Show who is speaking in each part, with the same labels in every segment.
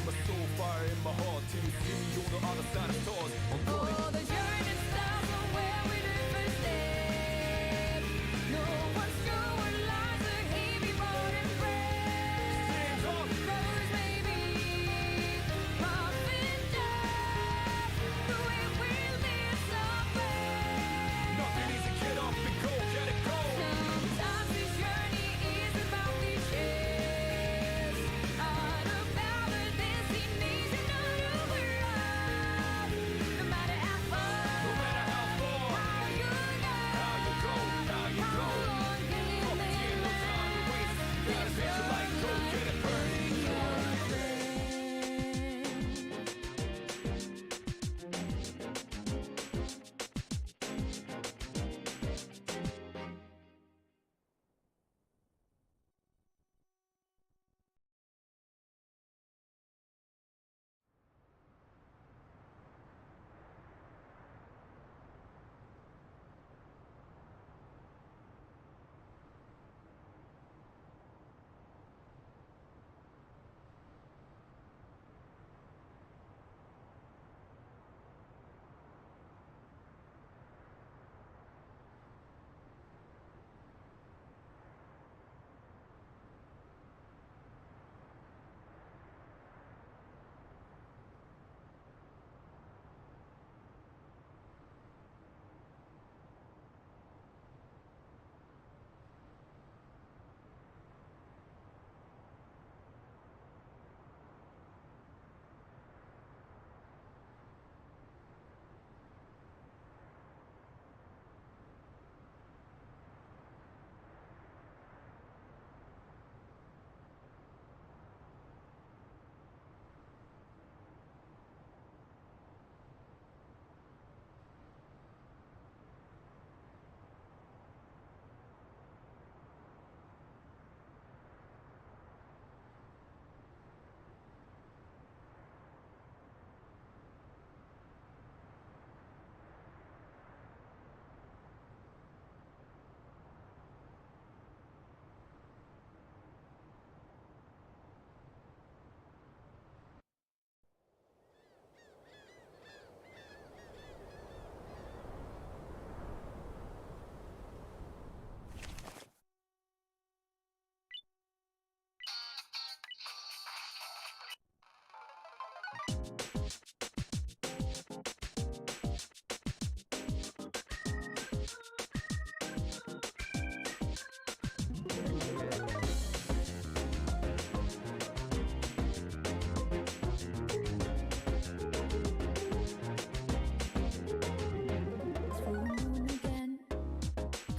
Speaker 1: my soul, fire in my heart. Till you see me on the other side of stars.
Speaker 2: Oh, the journey starts from where we do first step. No one's sure what lies ahead before the breath. Roads may be rough and tough, but we will live somewhere.
Speaker 1: Nothing easy, get up and go, get it go.
Speaker 2: Sometimes this journey is about the chase, not about the destination, not overall. No matter how far,
Speaker 1: No matter how far,
Speaker 2: how you go,
Speaker 1: how you
Speaker 2: how
Speaker 1: go.
Speaker 2: long can you
Speaker 1: Up
Speaker 2: live?
Speaker 1: here, no time to waste. Gotta set your light, go get it burning.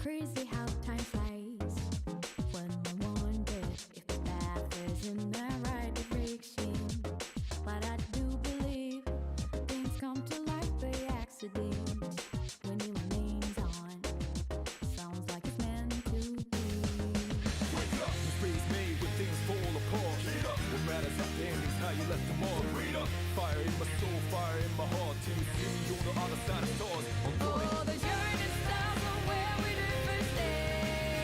Speaker 2: Crazy how time flies when I wonder if the path is in the right direction. But I do believe things come to light by accident. When your name's on, sounds like it's meant to be.
Speaker 1: Wake up, the space made when things fall apart. What matters not the endings, how you left them all. Fire in my soul, fire in my heart. Till you see me on the other side of stars.
Speaker 2: Oh, the journey starts from where we do first step.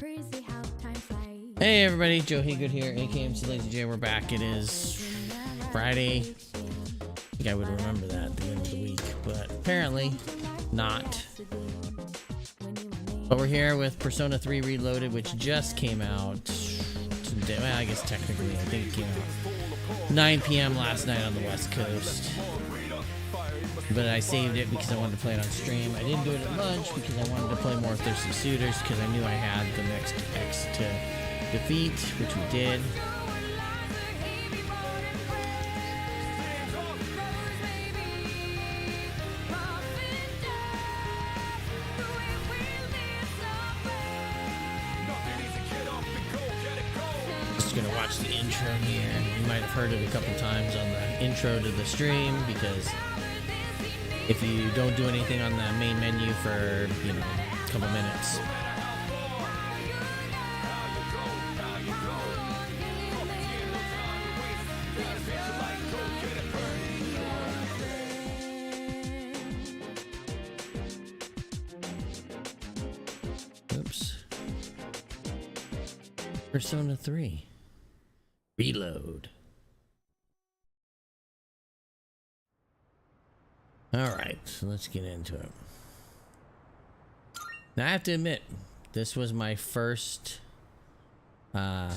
Speaker 2: crazy how time flies.
Speaker 3: Hey everybody, Joe Haygood here, aka mclazyj. We're back. It is Friday. I think I would remember that at the end of the week, but apparently not. But we're here with Persona 3 Reloaded, which just came out today. Well, I guess technically, I think it came out 9 p.m. last night on the West Coast. But I saved it because I wanted to play it on stream. I didn't do it at lunch because I wanted to play more Thirsty Suitors because I knew I had the next X to defeat, which we did. Just gonna watch the intro here. You might have heard it a couple times on the intro to the stream because if you don't do anything on the main menu for, you know, a couple minutes. Oops. Persona 3 Reload. Alright, so let's get into it. Now I have to admit, this was my first auto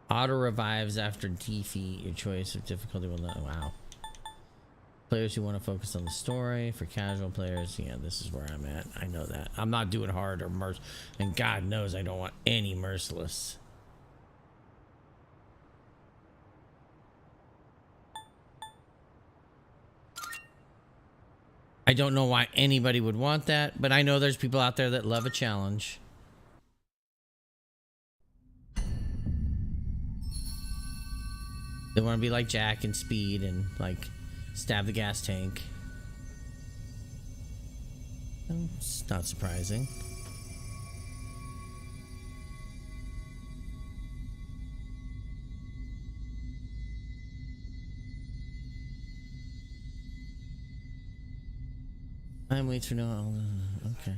Speaker 3: revives after defeat. Your choice of difficulty will not. Wow. Players who want to focus on the story. For casual players, yeah, this is where I'm at. I know that. I'm not doing hard or merc, and God knows I don't want any merciless. I don't know why anybody would want that, but I know there's people out there that love a challenge. They want to be like Jack and Speed and like stab the gas tank. It's not surprising. Time waits for no. Okay.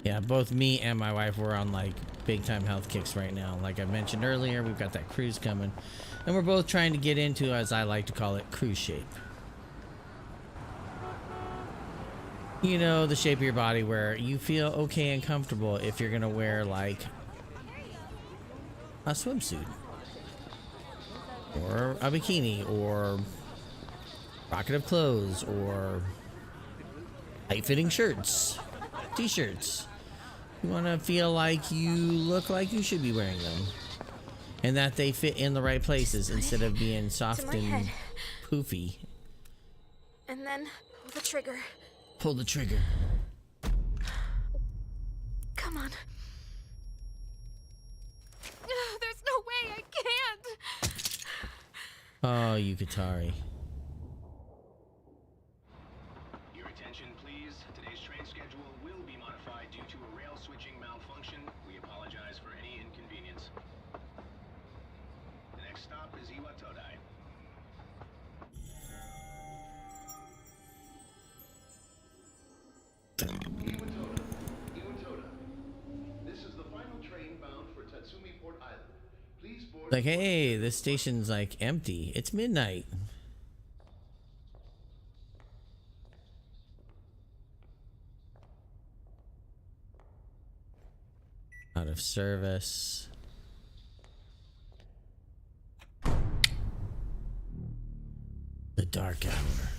Speaker 3: Yeah, both me and my wife were on like big time health kicks right now. Like I mentioned earlier, we've got that cruise coming, and we're both trying to get into, as I like to call it, cruise shape. You know, the shape of your body where you feel okay and comfortable if you're gonna wear like a swimsuit or a bikini or provocative clothes or tight-fitting shirts, t-shirts. You want to feel like you look like you should be wearing them and that they fit in the right places instead of being soft and poofy.
Speaker 2: And then pull the trigger.
Speaker 3: Pull the trigger.
Speaker 2: Come on. There's no way I can't.
Speaker 3: Oh, Yukatari.
Speaker 4: Your attention, please. Today's train schedule will be modified due to a rail switching malfunction. We apologize for any inconvenience. The next stop is Iwatodai. Iwatoda. This is the final train bound for Tatsumi Port Island. Please board.
Speaker 3: Like, hey, this station's like empty. It's midnight. Out of service. The dark hour.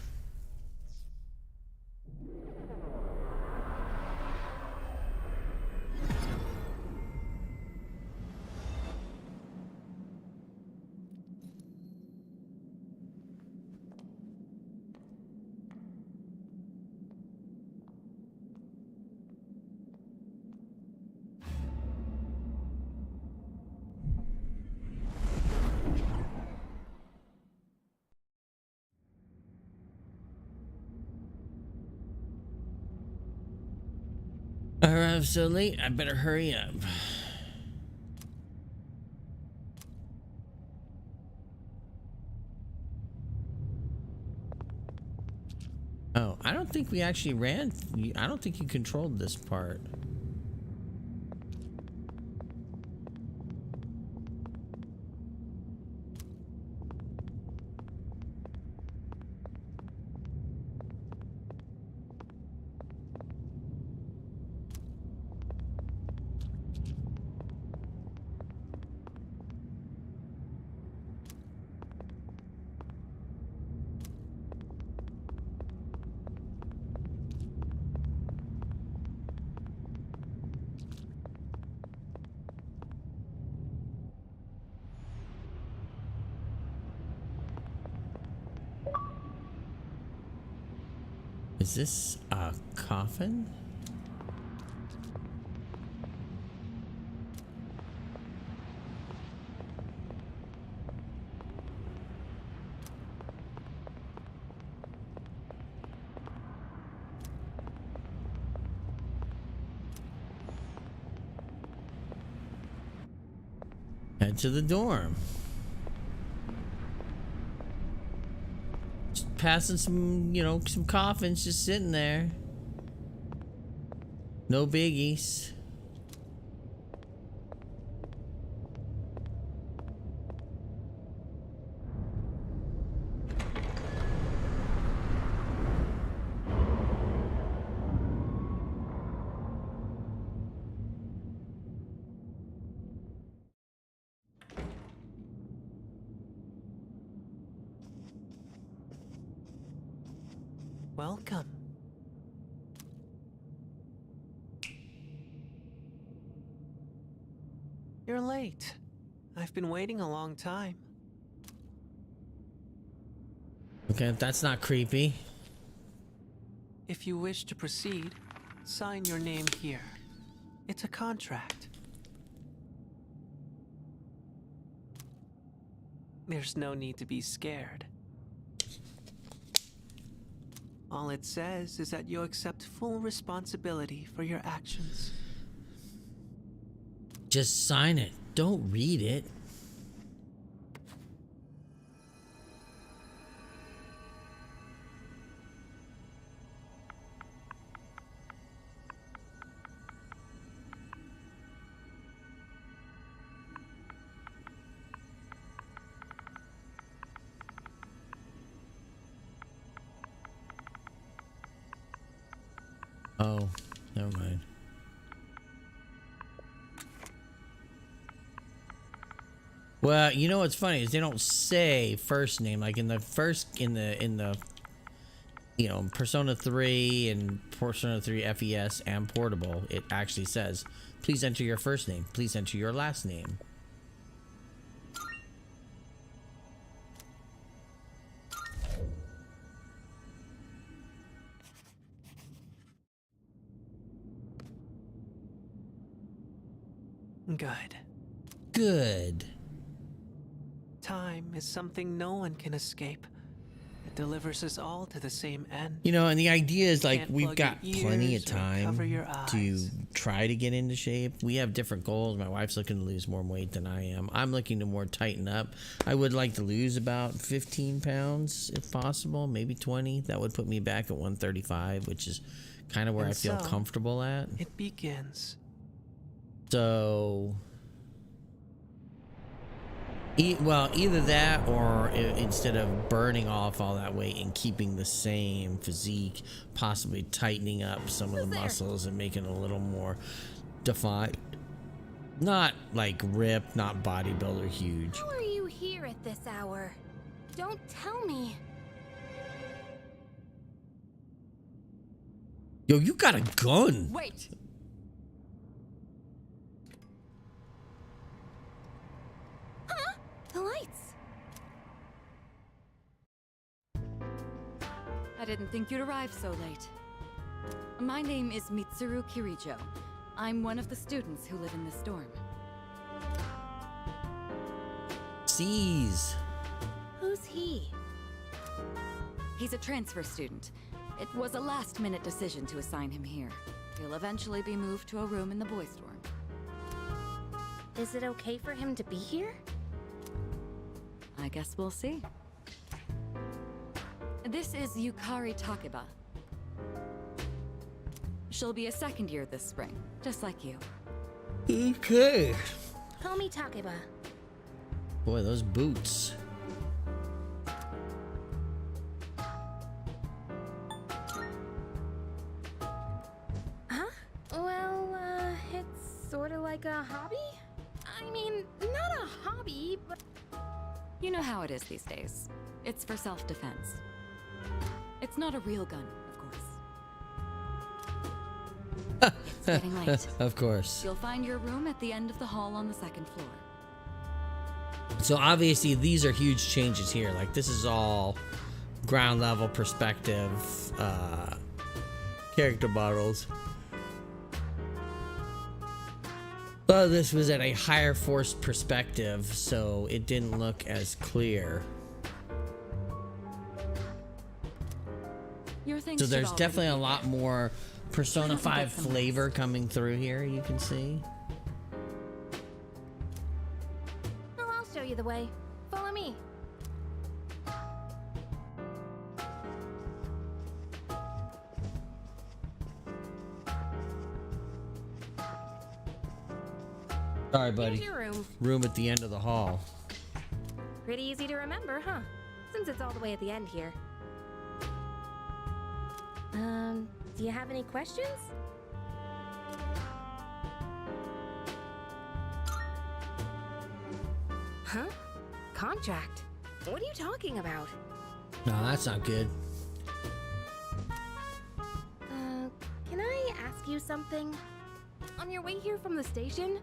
Speaker 3: I arrived so late, I better hurry up. Oh, I don't think we actually ran. I don't think you controlled this part. Is this a coffin? Head to the dorm. Just passing some, some coffins just sitting there. No biggies.
Speaker 5: Welcome. You're late. I've been waiting a long time.
Speaker 3: Okay, that's not creepy.
Speaker 5: If you wish to proceed, sign your name here. It's a contract. There's no need to be scared. All it says is that you accept full responsibility for your actions.
Speaker 3: Just sign it. Don't read it. Oh, never mind. Well, you know what's funny is they don't say first name like in the Persona 3 and Persona 3 FES and Portable. It actually says, "Please enter your first name. Please enter your last name."
Speaker 5: Good.
Speaker 3: Good.
Speaker 5: Time is something no one can escape. It delivers us all to the same end.
Speaker 3: And the idea is like
Speaker 5: Can't
Speaker 3: we've
Speaker 5: plug
Speaker 3: got
Speaker 5: your
Speaker 3: plenty
Speaker 5: ears
Speaker 3: of
Speaker 5: or
Speaker 3: time
Speaker 5: cover your
Speaker 3: to
Speaker 5: eyes.
Speaker 3: try to get into shape. We have different goals. My wife's looking to lose more weight than I am. I'm looking to more tighten up. I would like to lose about 15 pounds if possible, maybe 20. That would put me back at 135, which is kind of where
Speaker 5: And
Speaker 3: I feel
Speaker 5: so,
Speaker 3: comfortable at.
Speaker 5: It begins.
Speaker 3: So, either that or instead of burning off all that weight and keeping the same physique, possibly tightening up some of the muscles and making it a little more defined. Not like ripped, not bodybuilder huge.
Speaker 2: How are you here at this hour? Don't tell me.
Speaker 3: Yo, you got a gun.
Speaker 2: Wait! Huh? The lights.
Speaker 6: I didn't think you'd arrive so late. My name is Mitsuru Kirijo. I'm one of the students who live in this dorm.
Speaker 3: Seize.
Speaker 2: Who's he?
Speaker 6: He's a transfer student. It was a last-minute decision to assign him here. He'll eventually be moved to a room in the boys' dorm.
Speaker 2: Is it okay for him to be here?
Speaker 6: I guess we'll see. This is Yukari Takeba. She'll be a second year this spring, just like you.
Speaker 3: Okay.
Speaker 7: Call me Takeba.
Speaker 3: Boy, those boots.
Speaker 7: Huh? Well, it's sort of like a hobby? I mean, not a hobby, but...
Speaker 6: You know how it is these days. It's for self-defense. It's not a real gun, of course. It's getting late.
Speaker 3: Of course.
Speaker 6: You'll find your room at the end of the hall on the second floor.
Speaker 3: So obviously these are huge changes here. Like this is all ground level perspective character models. But this was at a higher force perspective, so it didn't look as clear.
Speaker 6: Your things
Speaker 3: So
Speaker 6: should
Speaker 3: there's
Speaker 6: already
Speaker 3: definitely a
Speaker 6: be
Speaker 3: lot
Speaker 6: there.
Speaker 3: more Persona
Speaker 6: Let me get
Speaker 3: 5
Speaker 6: some
Speaker 3: flavor coming through here, you can see.
Speaker 7: Oh, I'll show you the way. Follow me.
Speaker 3: Sorry,
Speaker 7: Here's
Speaker 3: buddy.
Speaker 7: your room.
Speaker 3: Room at the end of the hall.
Speaker 7: Pretty easy to remember, huh? Since it's all the way at the end here. Do you have any questions? Huh? Contract? What are you talking about?
Speaker 3: No, that's not good.
Speaker 7: Can I ask you something? On your way here from the station,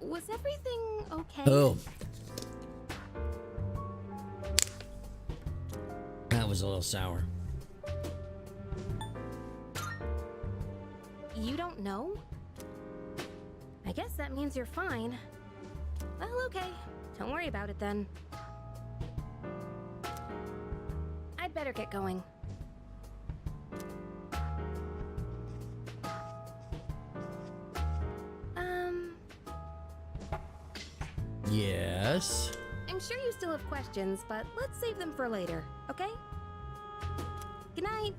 Speaker 7: was everything okay?
Speaker 3: Oh. That was a little sour.
Speaker 7: You don't know? I guess that means you're fine. Well, okay. Don't worry about it then. I'd better get going.
Speaker 3: Yes.
Speaker 7: I'm sure you still have questions, but let's save them for later, okay? Good night.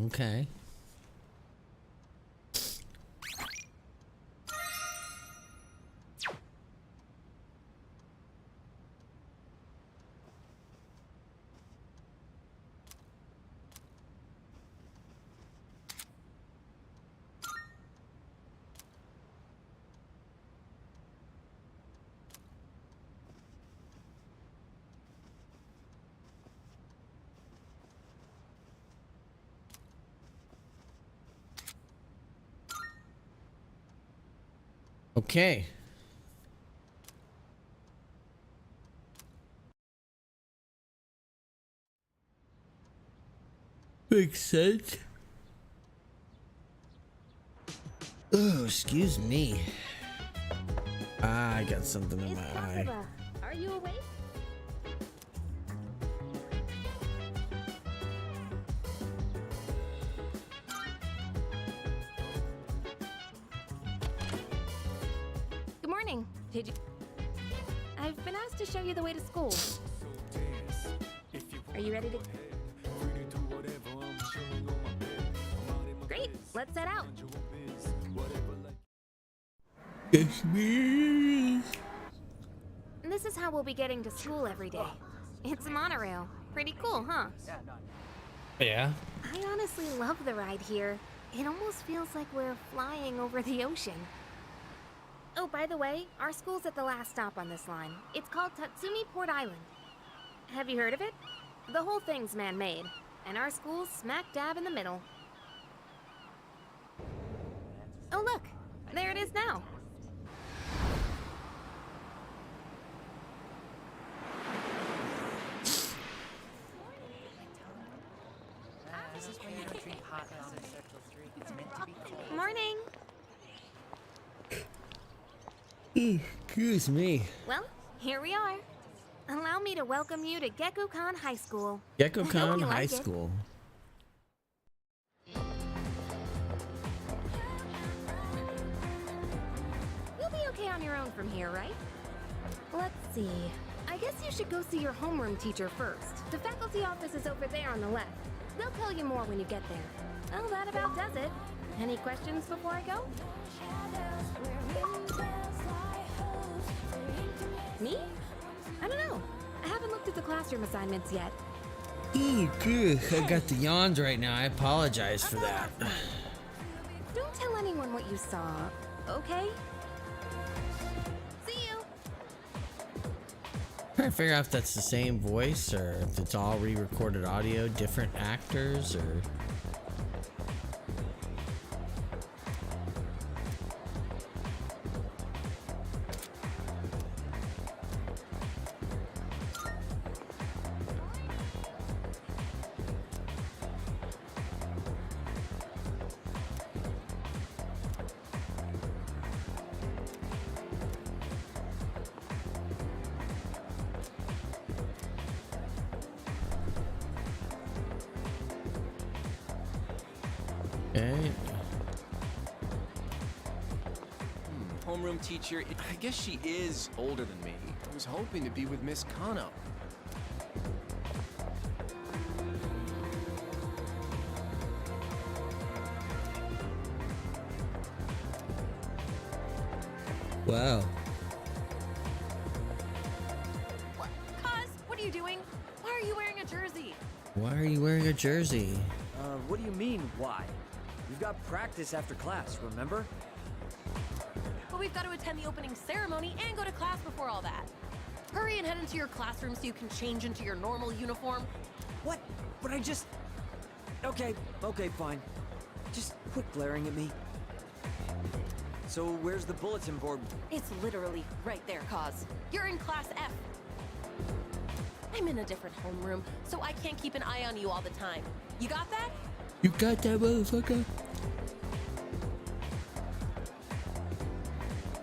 Speaker 3: Okay. Okay. Makes sense. Oh, excuse me. I got something in
Speaker 7: It's
Speaker 3: my eye.
Speaker 7: Takeba. Are you awake? Good morning. Did you... I've been asked to show you the way to school. Are you ready to... Great, let's set out.
Speaker 3: Yes, me.
Speaker 7: This is how we'll be getting to school every day. It's a monorail. Pretty cool, huh?
Speaker 3: Yeah.
Speaker 7: I honestly love the ride here. It almost feels like we're flying over the ocean. Oh, by the way, our school's at the last stop on this line. It's called Tatsumi Port Island. Have you heard of it? The whole thing's man-made, and our school's smack dab in the middle. Oh look, there it is now.
Speaker 8: This is why you don't drink hot down in Central Street. It's meant to be cold.
Speaker 7: Morning.
Speaker 3: Excuse me.
Speaker 7: Well, here we are. Allow me to welcome you to Gekukan High School.
Speaker 3: GeckoCon
Speaker 7: I hope you
Speaker 3: High
Speaker 7: like it.
Speaker 3: School.
Speaker 7: You'll be okay on your own from here, right? Let's see. I guess you should go see your homeroom teacher first. The faculty office is over there on the left. They'll tell you more when you get there. Well, that about does it. Any questions before I go? Me? I don't know. I haven't looked at the classroom assignments yet.
Speaker 3: I got the yawns right now. I apologize for that.
Speaker 7: Don't tell anyone what you saw, okay? See you!
Speaker 3: Trying to figure out if that's the same voice or if it's all re-recorded audio, different actors, or... Okay.
Speaker 9: Homeroom teacher, I guess she is older than me. I was hoping to be with Miss Kano.
Speaker 3: Wow.
Speaker 6: What? Cuz, what are you doing? Why are you wearing a jersey?
Speaker 3: Why are you wearing a jersey?
Speaker 8: What do you mean, why? We've got practice after class, remember?
Speaker 10: But we've got to attend the opening ceremony and go to class before all that. Hurry and head into your classroom so you can change into your normal uniform.
Speaker 8: What? But I just... Okay, fine. Just quit glaring at me. So where's the bulletin board?
Speaker 10: It's literally right there, Cause. You're in class F. I'm in a different homeroom, so I can't keep an eye on you all the time. You got that?
Speaker 3: You got that, motherfucker?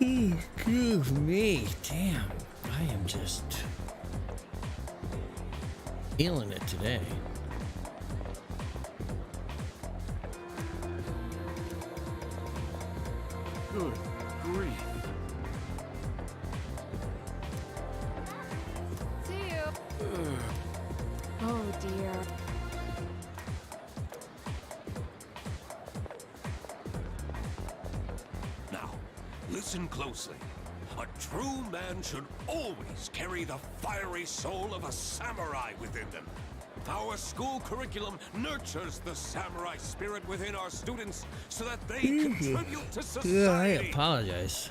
Speaker 3: Excuse me. Damn, I am just feeling it today.
Speaker 1: Good grief.
Speaker 7: See you. Oh dear.
Speaker 11: Now, listen closely. A true man should always carry the fiery soul of a samurai within them. Our school curriculum nurtures the samurai spirit within our students so that they contribute to
Speaker 3: Yeah, I
Speaker 11: society.
Speaker 3: apologize.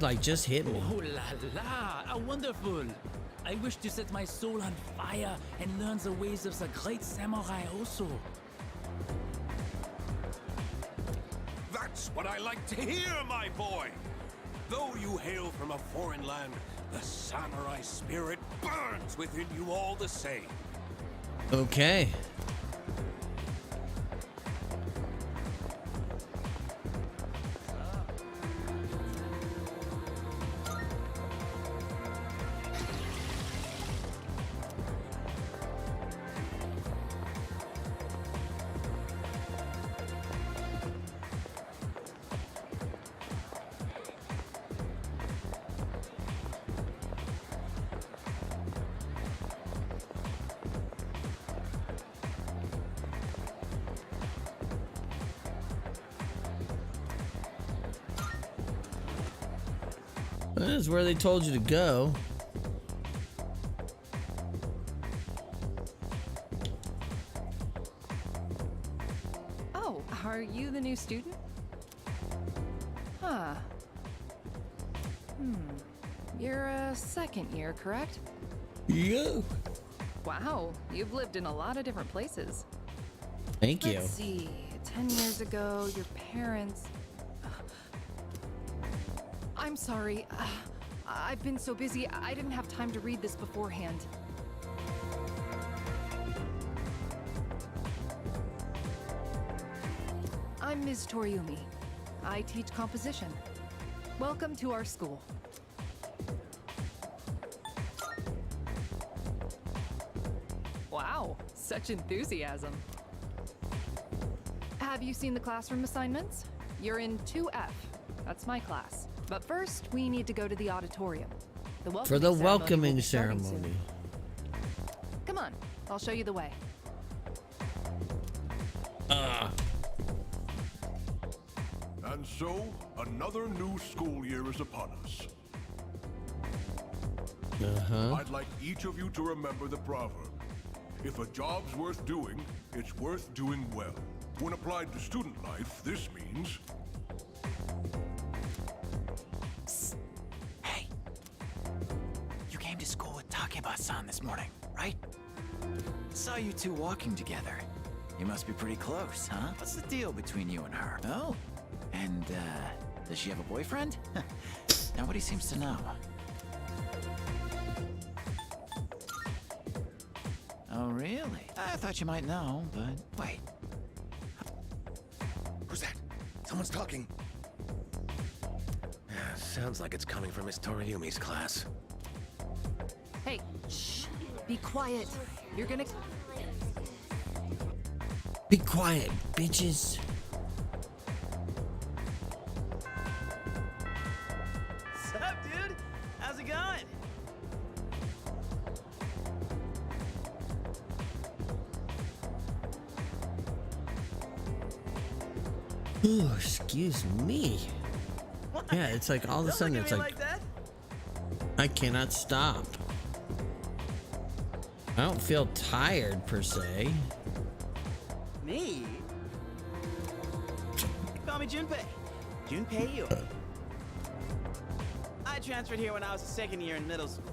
Speaker 3: Like, just hit me.
Speaker 12: Oh la la, how wonderful! I wish to set my soul on fire and learn the ways of the great samurai also.
Speaker 11: That's what I like to hear, my boy. Though you hail from a foreign land, the samurai spirit burns within you all the same.
Speaker 3: Okay. That is where they told you to go.
Speaker 13: Oh, are you the new student? Huh. You're a second year, correct?
Speaker 3: Yeah.
Speaker 13: Wow, you've lived in a lot of different places.
Speaker 3: Thank you.
Speaker 13: Let's see. 10 years ago, your parents. I'm sorry. I've been so busy, I didn't have time to read this beforehand. I'm Ms. Toriumi. I teach composition. Welcome to our school. Wow, such enthusiasm. Have you seen the classroom assignments? You're in 2F. That's my class. But first, we need to go to the auditorium.
Speaker 3: For the welcoming
Speaker 13: ceremony.
Speaker 3: ceremony.
Speaker 13: Come on, I'll show you the way.
Speaker 11: And so, another new school year is upon us. I'd like each of you to remember the proverb. If a job's worth doing, it's worth doing well. When applied to student life, this means...
Speaker 14: Psst. Hey! You came to school with Takeba-san this morning, right? Saw you two walking together. You must be pretty close, huh? What's the deal between you and her? Oh. And, does she have a boyfriend? Nobody seems to know. Oh, really? I thought you might know, but wait.
Speaker 9: Who's that? Someone's talking. Sounds like it's coming from Miss Toriumi's class.
Speaker 13: Hey, shh. Be quiet. You're gonna...
Speaker 3: Be quiet, bitches.
Speaker 15: Sup, dude? How's it going?
Speaker 3: Ooh, excuse me.
Speaker 15: What?
Speaker 3: Yeah, it's like all of a
Speaker 15: Don't
Speaker 3: sudden
Speaker 15: look
Speaker 3: it's
Speaker 15: at me
Speaker 3: like
Speaker 15: that.
Speaker 3: I cannot stop. I don't feel tired per se.
Speaker 15: Me? Call me Junpei. Junpei Yu. I transferred here when I was a second year in middle school.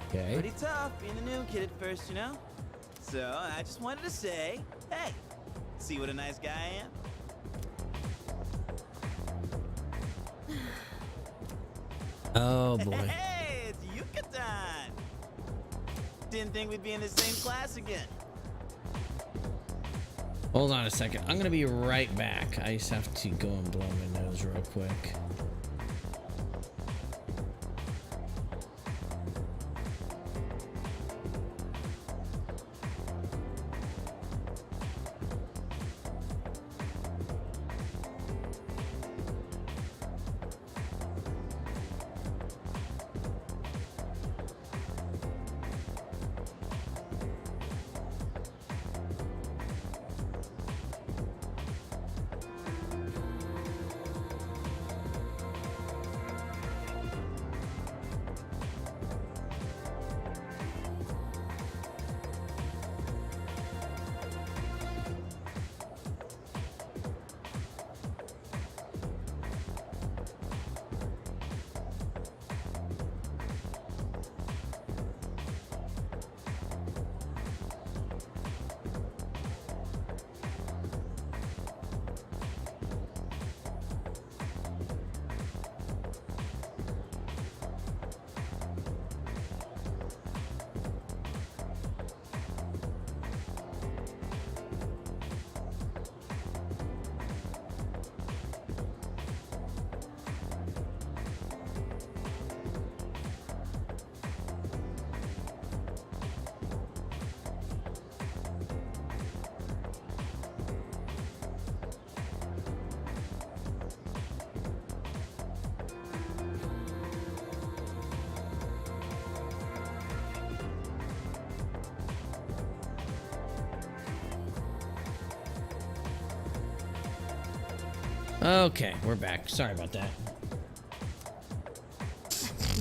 Speaker 3: Okay.
Speaker 15: Pretty tough being a new kid at first, you know? So I just wanted to say, hey, see what a nice guy I am?
Speaker 3: Oh boy.
Speaker 15: Hey, it's Yucatan! Didn't think we'd be in the same class again.
Speaker 3: Hold on a second. I'm gonna be right back. I just have to go and blow my nose real quick. Okay, we're back. Sorry about that.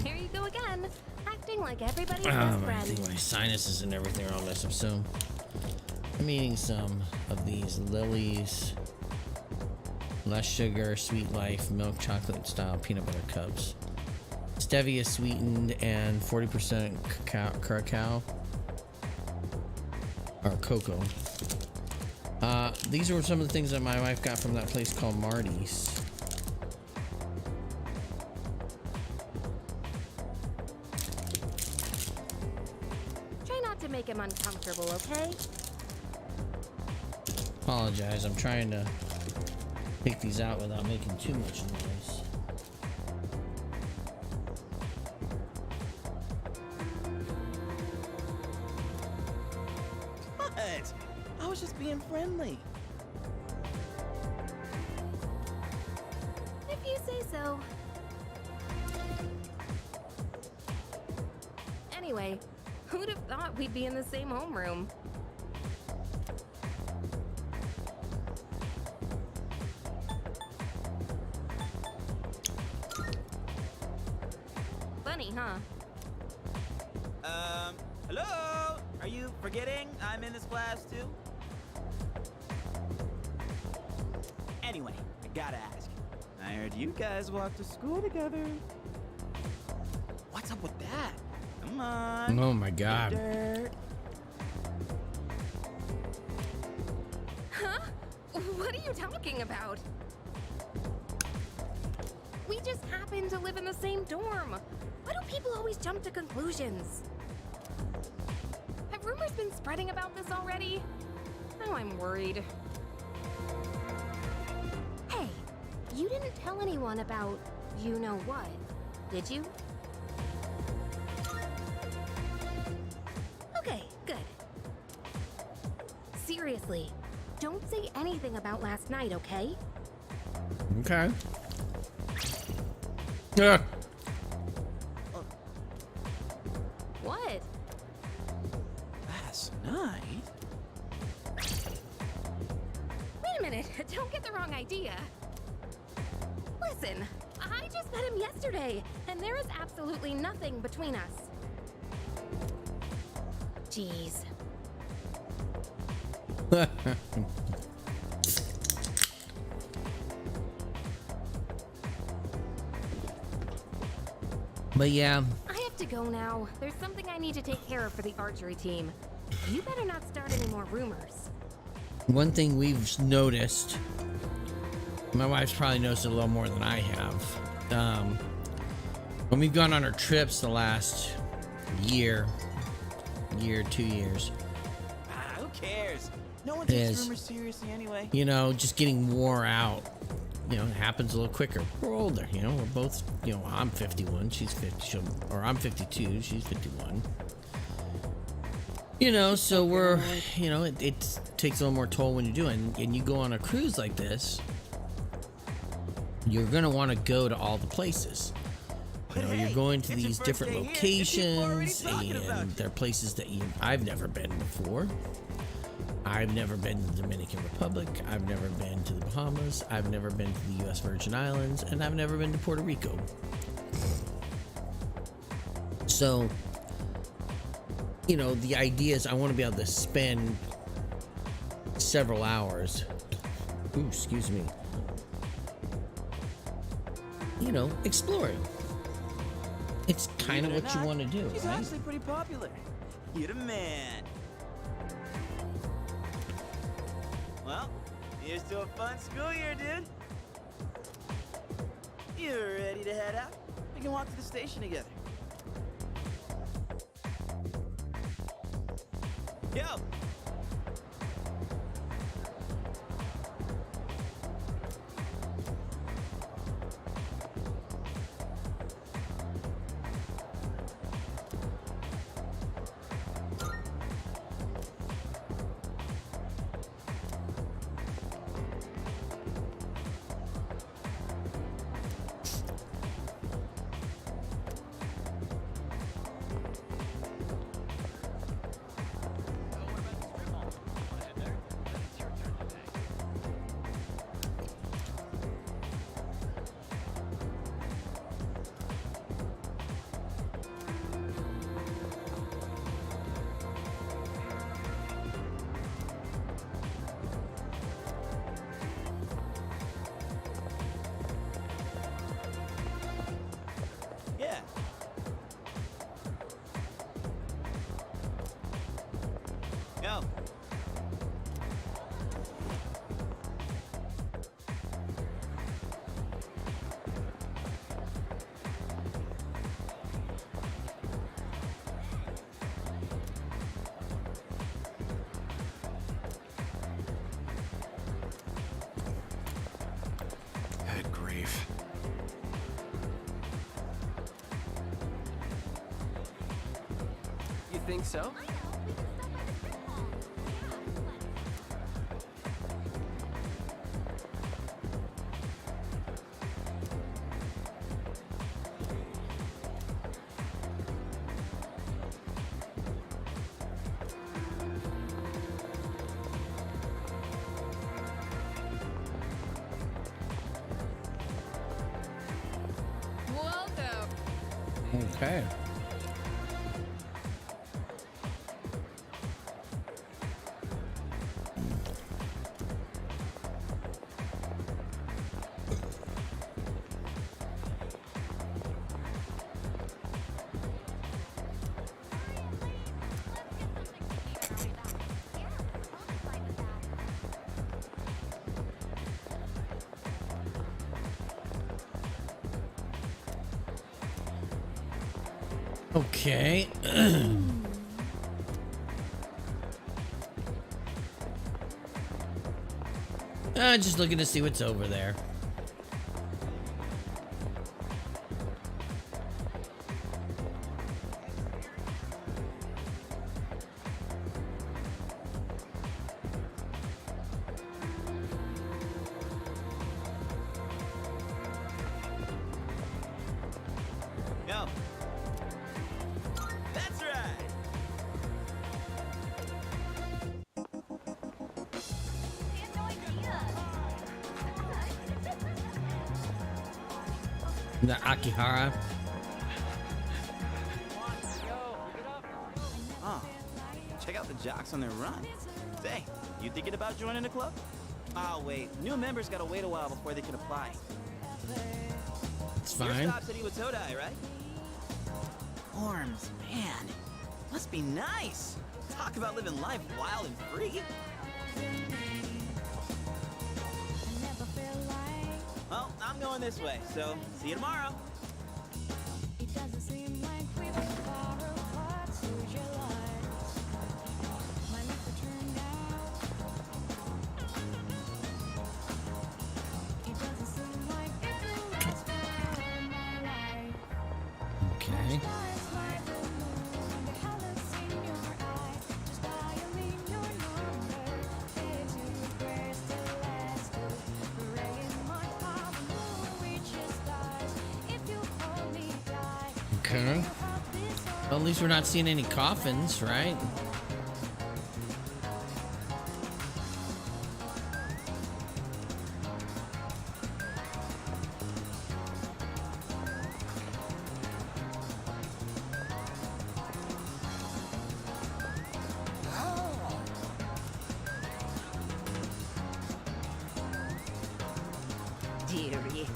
Speaker 7: There you go again, acting like everybody's
Speaker 3: I
Speaker 7: best friend.
Speaker 3: think my sinuses and everything are all messed up. So I'm eating some of these Lily's less sugar, sweet life, milk chocolate style peanut butter cups. stevia sweetened and 40% cacao or cocoa. These were some of the things that my wife got from that place called Marty's.
Speaker 7: Try not to make him uncomfortable, okay?
Speaker 3: Apologize, I'm trying to pick these out without making too much noise.
Speaker 15: What? I was just being friendly.
Speaker 7: If you say so. Anyway, who'd have thought we'd be in the same homeroom? Funny, huh?
Speaker 15: Hello? Are you forgetting I'm in this class too? Anyway, I gotta ask. I heard you guys walk to school together. What's up with that? Come on.
Speaker 3: Oh my god.
Speaker 15: Dirt.
Speaker 7: Huh? What are you talking about? We just happen to live in the same dorm. Why do people always jump to conclusions? Have rumors been spreading about this already? Now I'm worried. Hey, you didn't tell anyone about you know what, did you? Okay, good. Seriously, don't say anything about last night, okay?
Speaker 3: Okay. Yeah.
Speaker 7: What?
Speaker 15: Last night?
Speaker 7: Wait a minute, don't get the wrong idea. Listen, I just met him yesterday, and there is absolutely nothing between us. Jeez.
Speaker 3: But yeah.
Speaker 7: I have to go now. There's something I need to take care of for the archery team. You better not start any more rumors.
Speaker 3: One thing we've noticed, my wife's probably noticed it a little more than I have. When we've gone on our trips the last year, 2 years.
Speaker 15: Who cares? No one takes
Speaker 3: Is,
Speaker 15: rumors seriously anyway.
Speaker 3: you know, just getting wore out. You know, it happens a little quicker. We're older, you know, we're both, you know, I'm 51, she's 50, or I'm 52, she's 51. You know, so we're, you know, it takes a little more toll when you do it. And you go on a cruise like this, you're going to want to go to all the places. You know, you're going to these different locations, and they're places that I've never been before. I've never been to the Dominican Republic. I've never been to the Bahamas. I've never been to the U.S. Virgin Islands, and I've never been to Puerto Rico. So, you know, the idea is I want to be able to spend several hours, ooh, excuse me, you know, exploring. It's kind of what you want to do,
Speaker 15: She's
Speaker 3: right?
Speaker 15: actually pretty popular. You're the man. Well, here's to a fun school year, dude. You're ready to head out? We can walk to the station together. Yo!
Speaker 14: safe.
Speaker 9: You think so?
Speaker 13: Welcome.
Speaker 3: Okay. Okay. Just looking to see what's over there.
Speaker 15: Yo. That's right.
Speaker 3: The Akihara.
Speaker 15: Oh, check out the jocks on their run. Say, you thinking about joining the club? Oh, wait. New members gotta wait a while before they can apply.
Speaker 3: It's
Speaker 15: Your
Speaker 3: fine.
Speaker 15: stop's at Iwatodai, right? Orms, man. Must be nice. Talk about living life wild and free. Well, I'm going this way, so see you tomorrow.
Speaker 3: Okay. Okay. Well, at least we're not seeing any coffins, right?
Speaker 2: Dearie.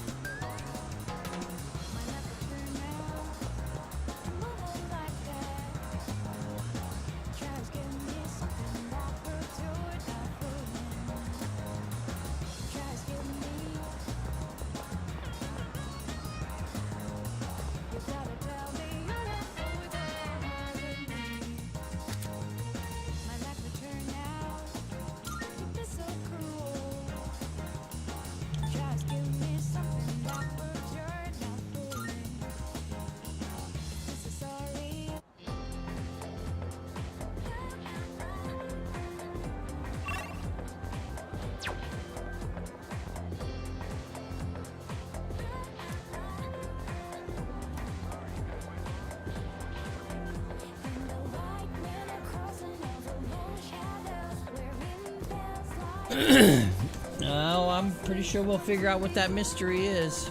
Speaker 3: Oh, I'm pretty sure we'll figure out what that mystery is.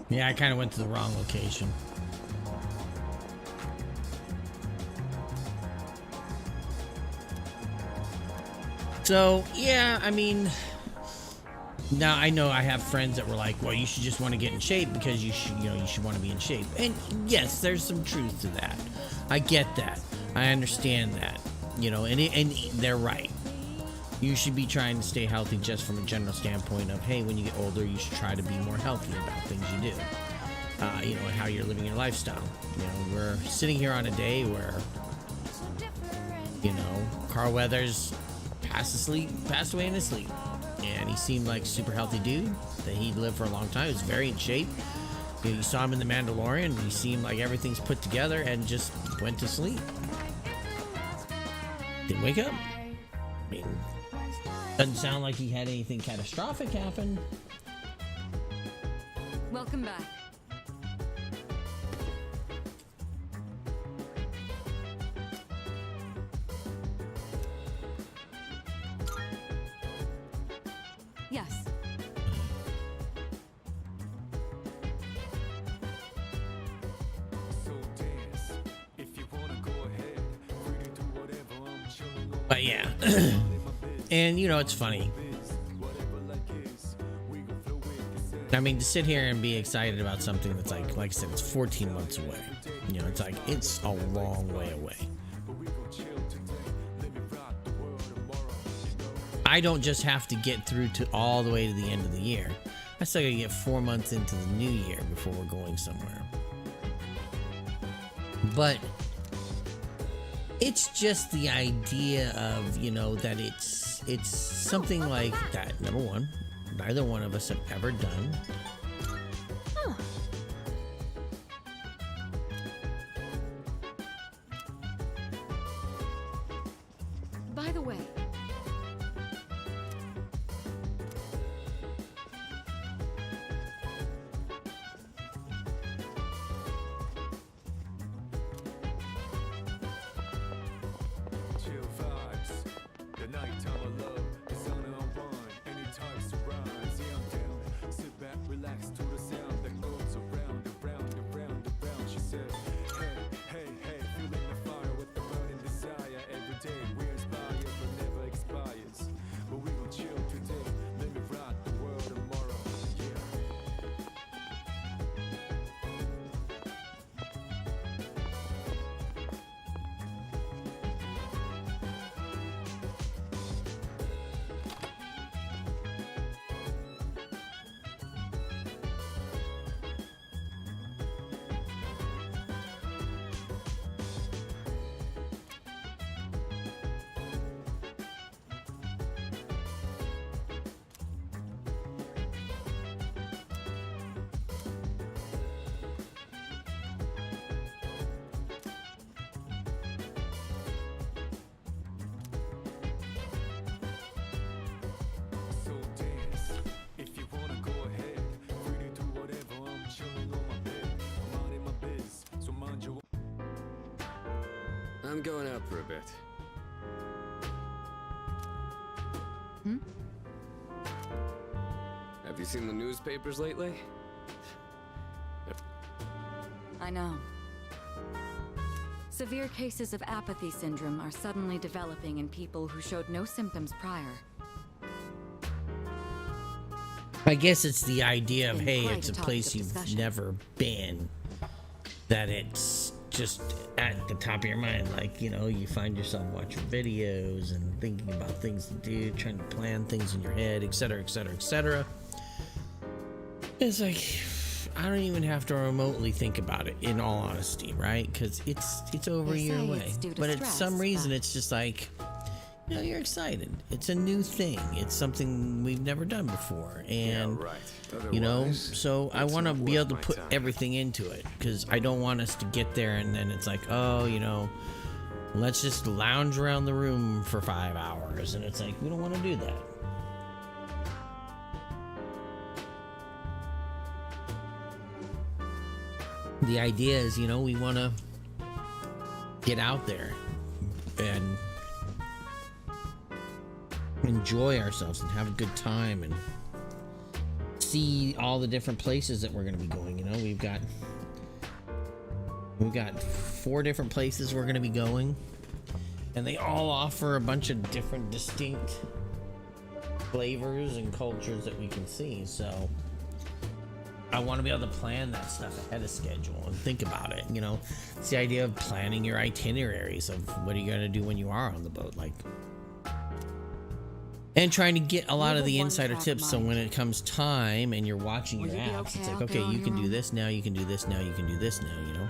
Speaker 3: Yeah, I kind of went to the wrong location. So, yeah, I mean, now I know I have friends that were like, well, you should just want to get in shape because you should want to be in shape. And yes, there's some truth to that. I get that. I understand that. You know, and they're right. You should be trying to stay healthy just from a general standpoint of, hey, when you get older, you should try to be more healthy about things you do. You know, and how you're living your lifestyle. You know, we're sitting here on a day where, you know, Carl Weathers passed away in his sleep. And he seemed like a super healthy dude, that he'd lived for a long time. He was very in shape. You know, you saw him in The Mandalorian, and he seemed like everything's put together and just went to sleep. Didn't wake up. I mean, doesn't sound like he had anything catastrophic happen.
Speaker 6: Welcome back. Yes.
Speaker 1: So dance if you wanna go ahead. Free to do whatever, I'm chilling on
Speaker 3: But yeah. And, you know, it's funny. I mean, to sit here and be excited about something that's like I said, it's 14 months away. You know, it's like, it's a long way away. I don't just have to get through to all the way to the end of the year. I still gotta get 4 months into the new year before we're going somewhere. But it's just the idea of, you know, that it's something like that. Number one, neither one of us have ever done.
Speaker 6: By the way,
Speaker 1: chill vibes. The nighttime of love is on and on. Any types of rise, yeah, I'm down. Sit back, relax to the sound that goes around and round and round and round. She said, hey, hey, hey, feeling the fire with the burning desire. Every day we inspire, but never expires. But we gon' chill today. Let me rock the world tomorrow. Yeah. So dance if you wanna go ahead. Free to do whatever, I'm chilling on my bed. I'm out in my biz, so mind your.
Speaker 16: I'm going out for a bit.
Speaker 6: Hmm?
Speaker 16: Have you seen the newspapers lately?
Speaker 6: I know. Severe cases of apathy syndrome are suddenly developing in people who showed no symptoms prior.
Speaker 3: I guess it's the idea of,
Speaker 6: Been
Speaker 3: hey,
Speaker 6: quite
Speaker 3: it's
Speaker 6: a
Speaker 3: a
Speaker 6: topic
Speaker 3: place
Speaker 6: of
Speaker 3: you've
Speaker 6: discussion.
Speaker 3: never been, that it's just at the top of your mind. Like, you know, you find yourself watching videos and thinking about things to do, trying to plan things in your head, etc., etc., etc. It's like, I don't even have to remotely think about it, in all honesty, right? Because it's over a
Speaker 6: They
Speaker 3: year
Speaker 6: say
Speaker 3: away.
Speaker 6: it's due to
Speaker 3: But at
Speaker 6: stress,
Speaker 3: some reason,
Speaker 6: but-
Speaker 3: it's just like, you know, you're excited. It's a new thing. It's something we've never done before. And,
Speaker 16: right.
Speaker 3: you know,
Speaker 16: Otherwise,
Speaker 3: so I
Speaker 16: it's
Speaker 3: want to
Speaker 16: not
Speaker 3: be
Speaker 16: worth
Speaker 3: able to
Speaker 16: my
Speaker 3: put
Speaker 16: time.
Speaker 3: everything into it, because I don't want us to get there and then it's like, oh, you know, let's just lounge around the room for 5 hours. And it's like, we don't want to do that. The idea is, you know, we want to get out there and enjoy ourselves and have a good time and see all the different places that we're going to be going. You know, we've got 4 different places we're going to be going, and they all offer a bunch of different distinct flavors and cultures that we can see. So I want to be able to plan that stuff ahead of schedule and think about it. You know, it's the idea of planning your itineraries of what are you going to do when you are on the boat, like, and trying to get a lot of the insider tips. So when it comes time and you're watching your apps, it's like, okay, you can do this now, you can do this now, you can do this now. You know,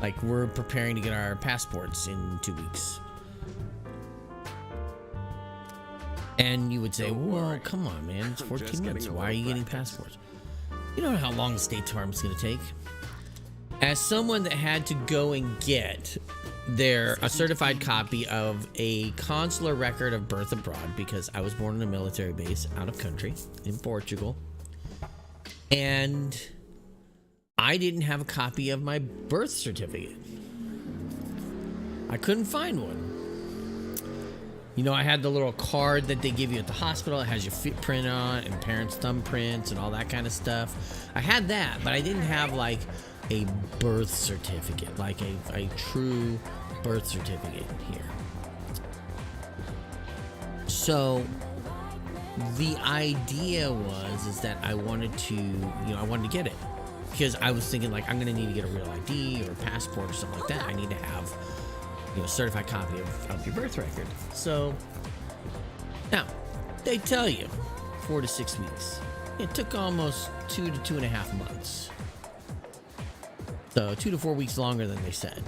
Speaker 3: like we're preparing to get our passports in 2 weeks. And you would say, well, come on, man, it's 14 months. Why are you getting passports? You don't know how long the State Department's going to take. As someone that had to go and get a certified copy of a consular record of birth abroad, because I was born in a military base out of country in Portugal, and I didn't have a copy of my birth certificate. I couldn't find one. You know, I had the little card that they give you at the hospital. It has your footprint on it and parents' thumbprints and all that kind of stuff. I had that, but I didn't have like a birth certificate, like a true birth certificate here. So the idea is that I wanted to get it, because I was thinking like, I'm going to need to get a real ID or passport or something like that. I need to have, you know, certified copy of your birth record. So now they tell you 4 to 6 weeks. It took almost 2 to 2.5 months. So 2 to 4 weeks longer than they said.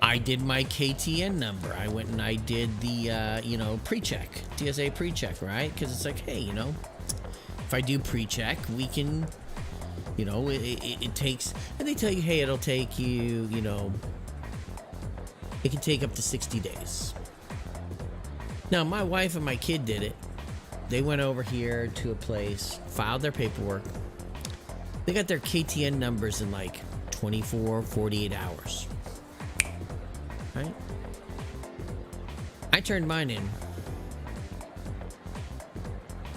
Speaker 3: I did my KTN number. I went and I did the, pre-check, TSA pre-check, right? Because it's like, hey, you know, if I do pre-check, we can, you know, it takes, and they tell you, hey, it'll take you, you know, it can take up to 60 days. Now, my wife and my kid did it. They went over here to a place, filed their paperwork. They got their KTN numbers in like 24, 48 hours. Right? I turned mine in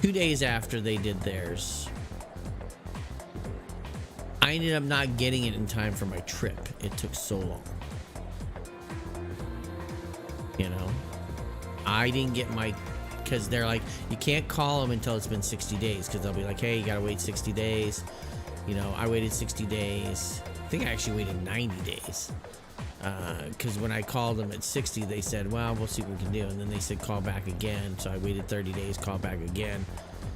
Speaker 3: 2 days after they did theirs. I ended up not getting it in time for my trip. It took so long. You know, I didn't get my, because they're like, you can't call them until it's been 60 days, because they'll be like, hey, you gotta wait 60 days. You know, I waited 60 days. I think I actually waited 90 days. Because when I called them at 60, they said, well, we'll see what we can do. And then they said, call back again. So I waited 30 days, called back again.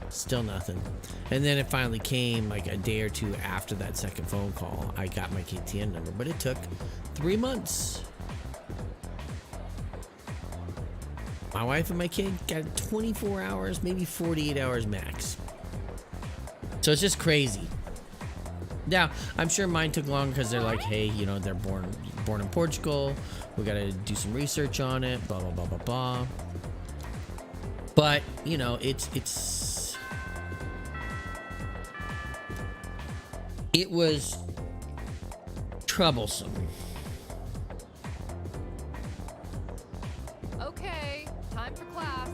Speaker 3: Still nothing. And then it finally came like a day or two after that second phone call. I got my KTN number, but it took 3 months. My wife and my kid got 24 hours, maybe 48 hours max. So it's just crazy. Now, I'm sure mine took long because they're like, hey, you know, they're born in Portugal. We got to do some research on it, blah, blah, blah, blah, blah. But, you know, it was troublesome.
Speaker 13: Okay, time for class.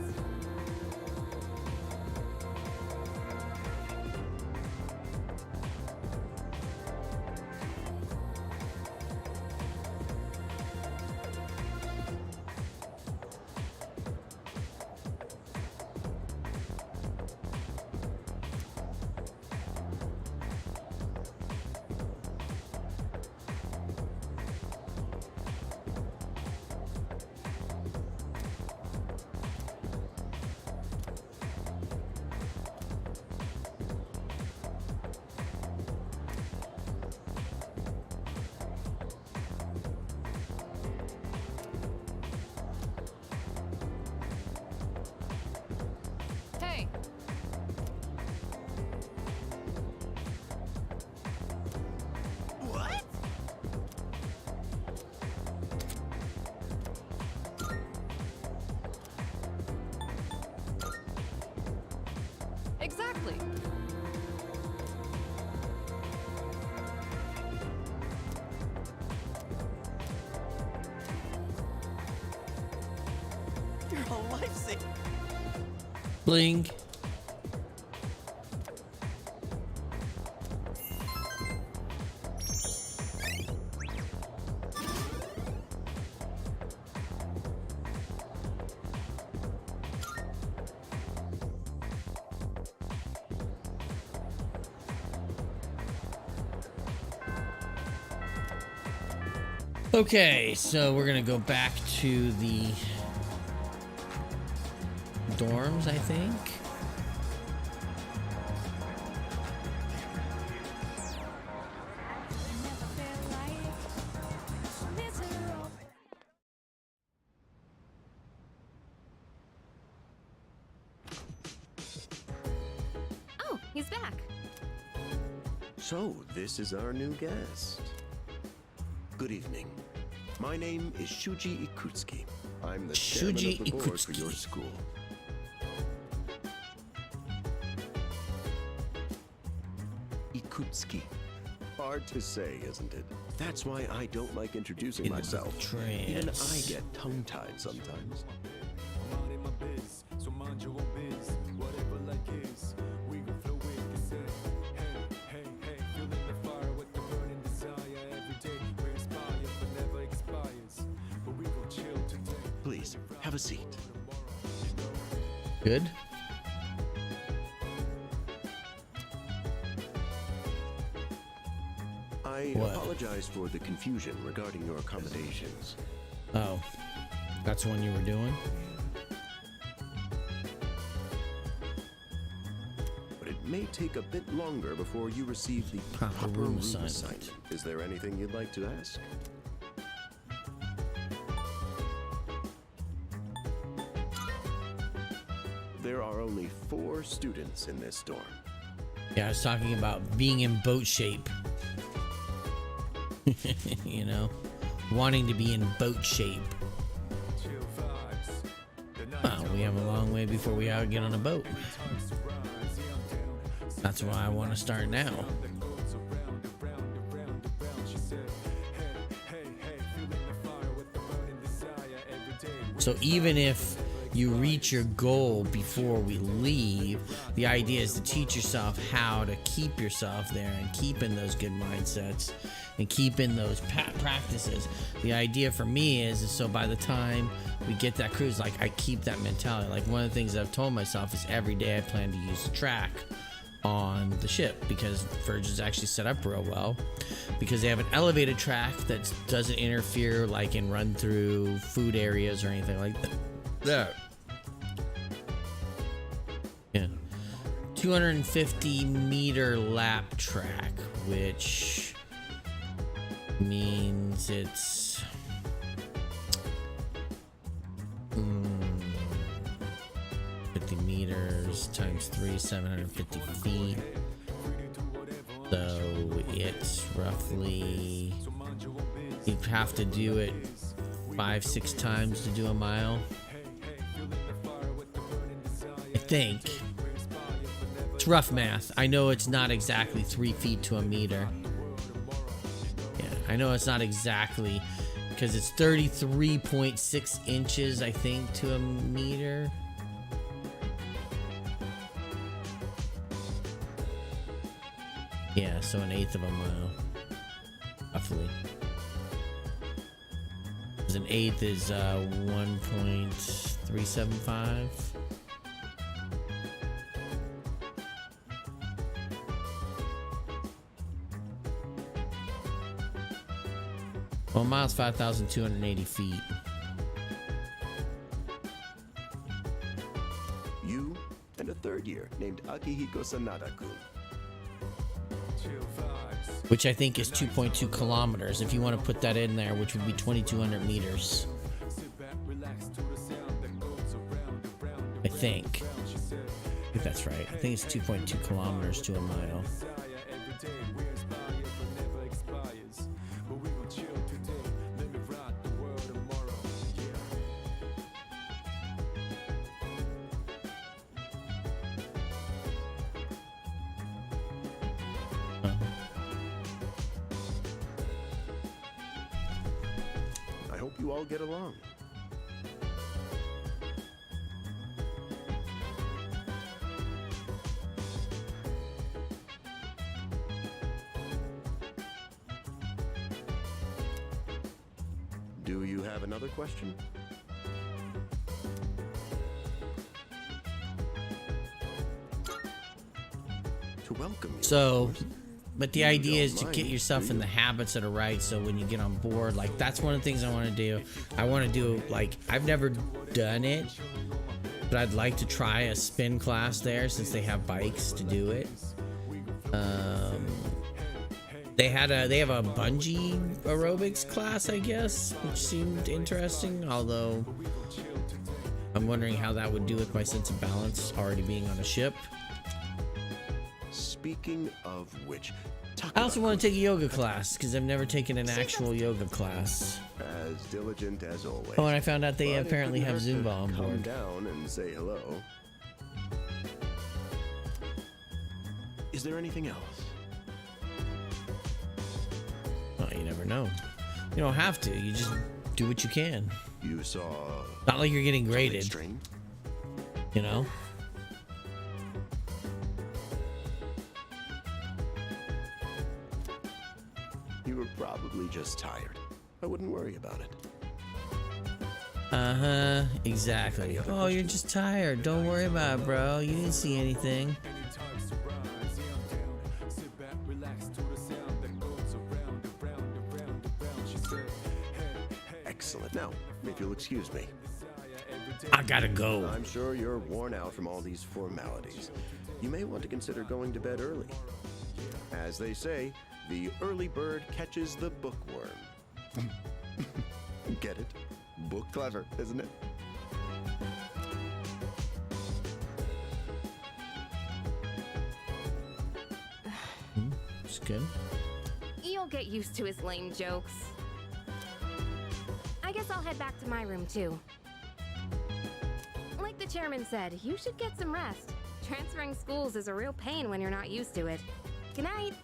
Speaker 13: Hey.
Speaker 15: What?
Speaker 13: Exactly.
Speaker 15: You're a lifesaver.
Speaker 3: Bling. Okay, so we're gonna go back to the dorms, I think.
Speaker 7: Oh, he's back.
Speaker 17: So, this is our new guest. Good evening. My name is Shuji Ikutsuki. I'm the chairman
Speaker 3: Shuji
Speaker 17: of the board for
Speaker 3: Ikutsuki.
Speaker 17: your school. Ikutsuki. Hard to say, isn't it? That's why I don't like introducing myself. Even I get tongue-tied sometimes.
Speaker 1: I'm out in my biz, so mind your own biz. Whatever like is, we gon' flow with this. Hey, feeling the fire with the burning desire every day. We inspire, but never expires. But we gon' chill today.
Speaker 17: Please, have a seat.
Speaker 3: Good.
Speaker 17: I
Speaker 3: What?
Speaker 17: apologize for the confusion regarding your accommodations.
Speaker 3: Oh, that's the one you were doing?
Speaker 17: But it may take a bit longer before you receive the
Speaker 3: Proper room assignment.
Speaker 17: assignment. Is there anything you'd like to ask? There are only 4 students in this dorm.
Speaker 3: Yeah, I was talking about being in boat shape. You know, wanting to be in boat shape. Well, we have a long way before we out get on a boat. That's why I want to start now. So even if you reach your goal before we leave, the idea is to teach yourself how to keep yourself there and keep in those good mindsets and keep in those practices. The idea for me is so by the time we get that cruise, like I keep that mentality. Like one of the things I've told myself is every day I plan to use the track on the ship because Virgin's actually set up real well because they have an elevated track that doesn't interfere like in run through food areas or anything like that. Yeah. 250 meter lap track, which means it's 50 meters times 3, 750 feet. So it's roughly, you'd have to do it 5-6 times to do a mile. I think. It's rough math. I know it's not exactly 3 feet to a meter. Yeah, I know it's not exactly, because it's 33.6 inches, I think, to a meter. Yeah, so 1/8 of a mile, roughly. Because 1/8 is 1.375. Well, a mile's 5,280 feet.
Speaker 17: You and a third year named Akihiko Sanada-kun.
Speaker 3: Which I think is 2.2 kilometers, if you want to put that in there, which would be 2,200 meters. I think that's right. I think it's 2.2 kilometers to a mile.
Speaker 17: I hope you all get along. Do you have another question? To welcome you.
Speaker 3: So, But the idea is to get yourself in the habits that are right, so when you get on board, like that's one of the things I want to do. I want to do, like, I've never done it, but I'd like to try a spin class there since they have bikes to do it. They have a bungee aerobics class, I guess, which seemed interesting, although I'm wondering how that would do with my sense of balance already being on a ship.
Speaker 17: Speaking of which,
Speaker 3: I also want to take a yoga class because I've never taken an actual yoga class.
Speaker 17: as diligent as always.
Speaker 3: Oh, and I found out they
Speaker 17: But it
Speaker 3: apparently have
Speaker 17: couldn't hurt
Speaker 3: Zumba
Speaker 17: to
Speaker 3: on
Speaker 17: Come
Speaker 3: board.
Speaker 17: down and say hello. Is there anything else?
Speaker 3: Well, you never know. You don't have to. You just do what you can.
Speaker 17: You saw.
Speaker 3: Not like you're getting graded.
Speaker 17: String?
Speaker 3: You know?
Speaker 17: You were probably just tired. I wouldn't worry about it.
Speaker 3: Uh-huh. Exactly. Oh, you're just tired. Don't worry about it, bro. You didn't see anything.
Speaker 17: Excellent. Now, if you'll excuse me.
Speaker 3: I gotta go.
Speaker 17: I'm sure you're worn out from all these formalities. You may want to consider going to bed early. As they say, the early bird catches the bookworm. Get it? Book clever, isn't it?
Speaker 3: It's good.
Speaker 7: You'll get used to his lame jokes. I guess I'll head back to my room too. Like the chairman said, you should get some rest. Transferring schools is a real pain when you're not used to it. Good night.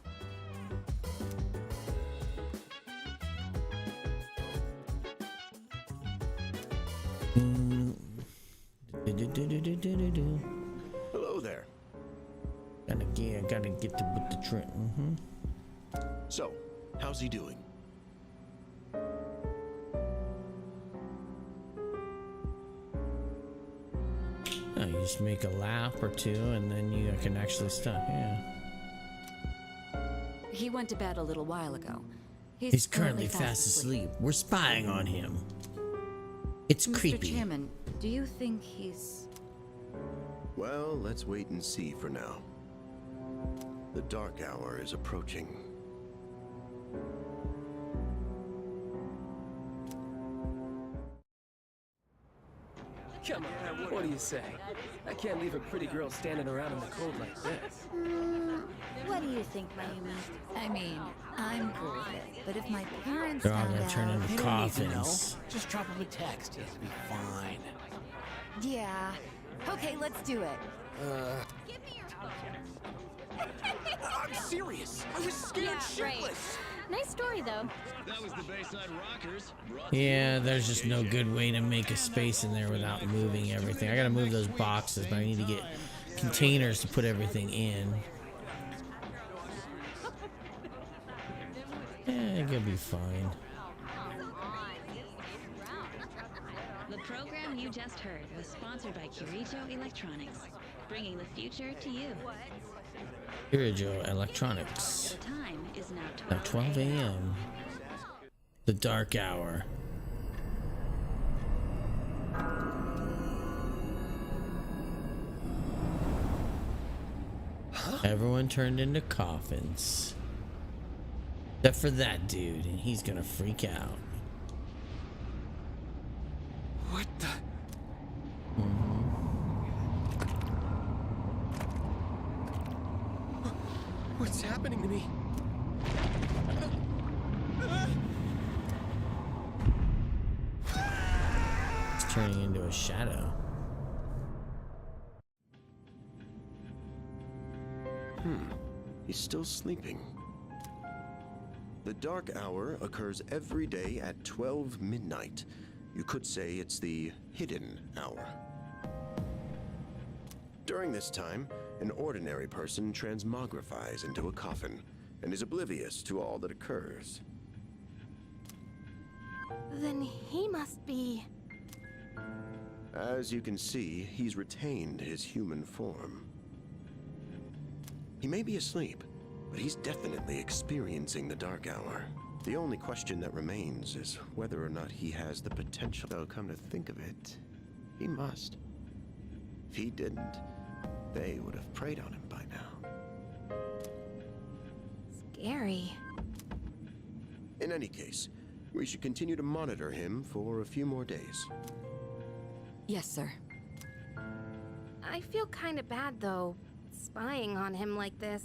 Speaker 17: Hello there.
Speaker 3: Gotta get to with the trip.
Speaker 17: So, how's he doing?
Speaker 3: Oh, you just make a lap or two and then you can actually stop. Yeah.
Speaker 6: He went to bed a little while ago.
Speaker 3: He's currently fast asleep. We're spying on him. It's
Speaker 6: Mr.
Speaker 3: creepy.
Speaker 6: Chairman, do you think he's...
Speaker 17: Well, let's wait and see for now. The dark hour is approaching.
Speaker 9: Come on, what do you say? I can't leave a pretty girl standing around in the cold like this.
Speaker 18: What do you think, Mayumi?
Speaker 6: I mean, I'm cool with it, but if my parents
Speaker 3: They're all
Speaker 6: found
Speaker 3: gonna
Speaker 6: out...
Speaker 3: turn into
Speaker 14: They don't need to know.
Speaker 3: coffins.
Speaker 14: Just drop him a text. He'll be fine.
Speaker 6: Yeah. Okay, let's do it.
Speaker 11: I'm serious. I was scared shitless.
Speaker 18: Nice story, though.
Speaker 4: That was the Bayside Rockers.
Speaker 3: Yeah, there's just no good way to make a space in there without moving everything. I gotta move those boxes, but I need to get containers to put everything in. Eh, it could be fine.
Speaker 19: The program you just heard was sponsored by Kirito Electronics, bringing the future to you.
Speaker 3: Kirito Electronics.
Speaker 19: The time is now
Speaker 3: Now 12 a.m. The dark hour. Everyone turned into coffins. Except for that dude, and he's gonna freak out.
Speaker 9: What the? What's happening to me?
Speaker 3: It's turning into a shadow.
Speaker 17: He's still sleeping. The dark hour occurs every day at 12 midnight. You could say it's the hidden hour. During this time, an ordinary person transmogrifies into a coffin and is oblivious to all that occurs.
Speaker 7: Then he must be...
Speaker 17: As you can see, he's retained his human form. He may be asleep, but he's definitely experiencing the dark hour. The only question that remains is whether or not he has the potential. Though, come to think of it, he must. If he didn't, they would have preyed on him by now.
Speaker 7: Scary.
Speaker 17: In any case, we should continue to monitor him for a few more days.
Speaker 6: Yes, sir.
Speaker 7: I feel kind of bad, though, spying on him like this.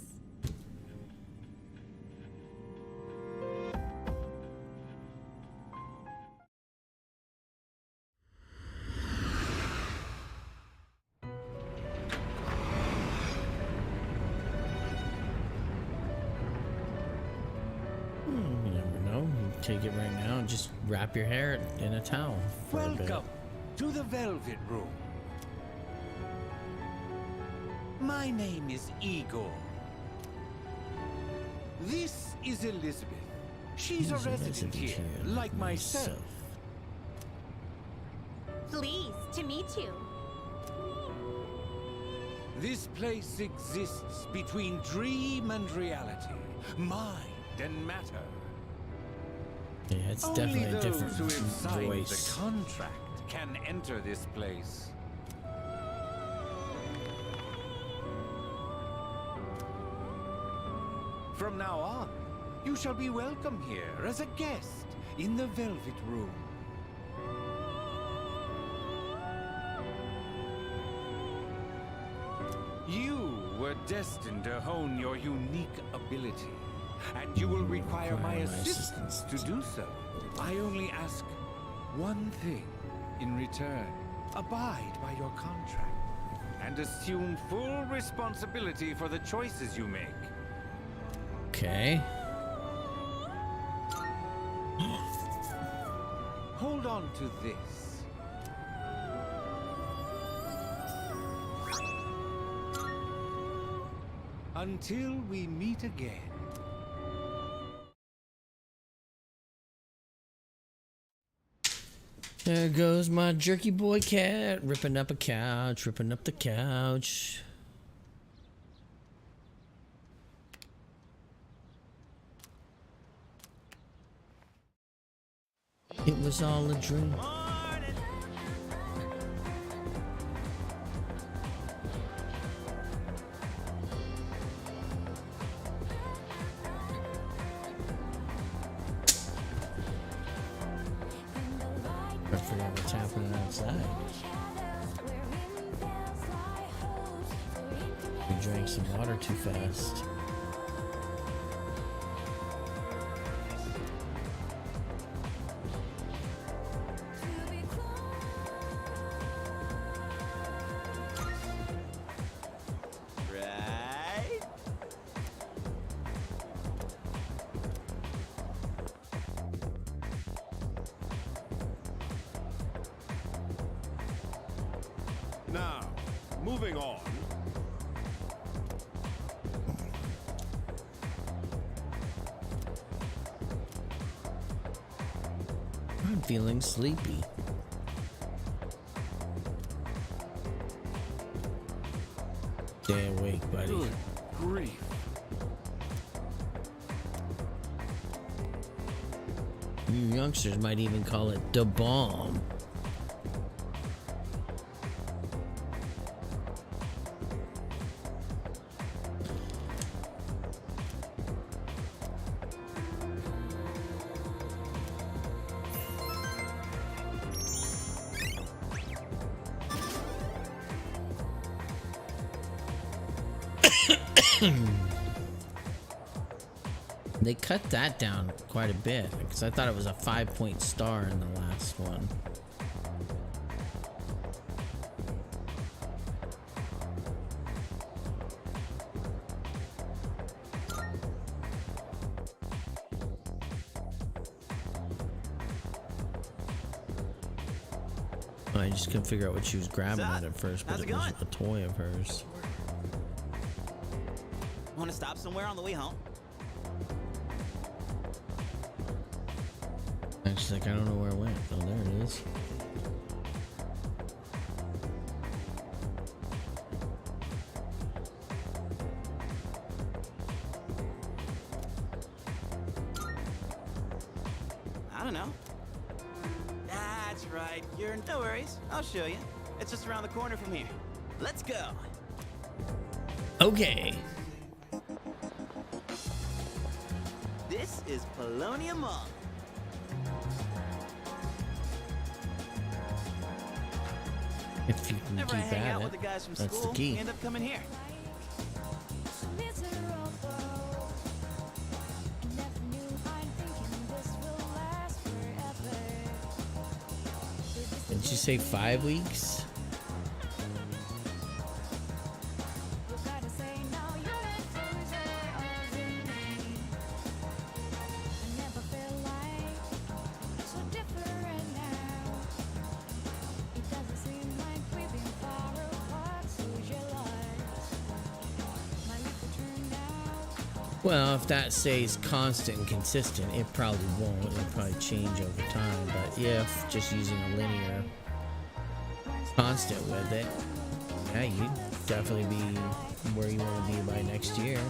Speaker 3: You never know. You take it right now and just wrap your hair in a towel for a bit.
Speaker 20: Welcome to the Velvet Room. My name is Igor. This is Elizabeth. She's a resident here, like myself.
Speaker 18: Pleased to meet you.
Speaker 20: This place exists between dream and reality, mind and matter.
Speaker 3: Yeah, it's
Speaker 20: Only
Speaker 3: definitely a
Speaker 20: those
Speaker 3: different
Speaker 20: who have signed
Speaker 3: voice.
Speaker 20: the contract can enter this place. From now on, you shall be welcome here as a guest in the Velvet Room. You were destined to hone your unique ability, and you will require my assistance to do so. I only ask one thing in return. Abide by your contract, and assume full responsibility for the choices you make.
Speaker 3: Okay.
Speaker 20: Hold on to this. Until we meet again.
Speaker 3: There goes my jerky boy cat, ripping up a couch, ripping up the couch. It was all a dream. I forgot what's happening outside. We drank some water too fast.
Speaker 15: Right?
Speaker 11: Now, moving on.
Speaker 3: I'm feeling sleepy. Stay awake, buddy.
Speaker 20: Good grief.
Speaker 3: You youngsters might even call it the bomb. They cut that down quite a bit because I thought it was a 5-point star in the last one. I just couldn't figure out what she was grabbing at first, but
Speaker 15: How's
Speaker 3: it
Speaker 15: it
Speaker 3: was
Speaker 15: going?
Speaker 3: a toy of hers.
Speaker 15: Want to stop somewhere on the way home?
Speaker 3: And she's like, I don't know where it went. Oh, there it is.
Speaker 15: I don't know. That's right. You're no worries. I'll show you. It's just around the corner from here. Let's go.
Speaker 3: Okay.
Speaker 15: This is Polonia Mall.
Speaker 3: If you can
Speaker 15: Whenever I
Speaker 3: keep
Speaker 15: hang
Speaker 3: at
Speaker 15: out
Speaker 3: it,
Speaker 15: with the guys from
Speaker 3: that's
Speaker 15: school,
Speaker 3: the key.
Speaker 15: we end up coming here.
Speaker 3: Did you say 5 weeks? Well, if that stays constant and consistent, it probably won't. It'll probably change over time. But if just using a linear constant with it, yeah, you'd definitely be where you want to be by next year.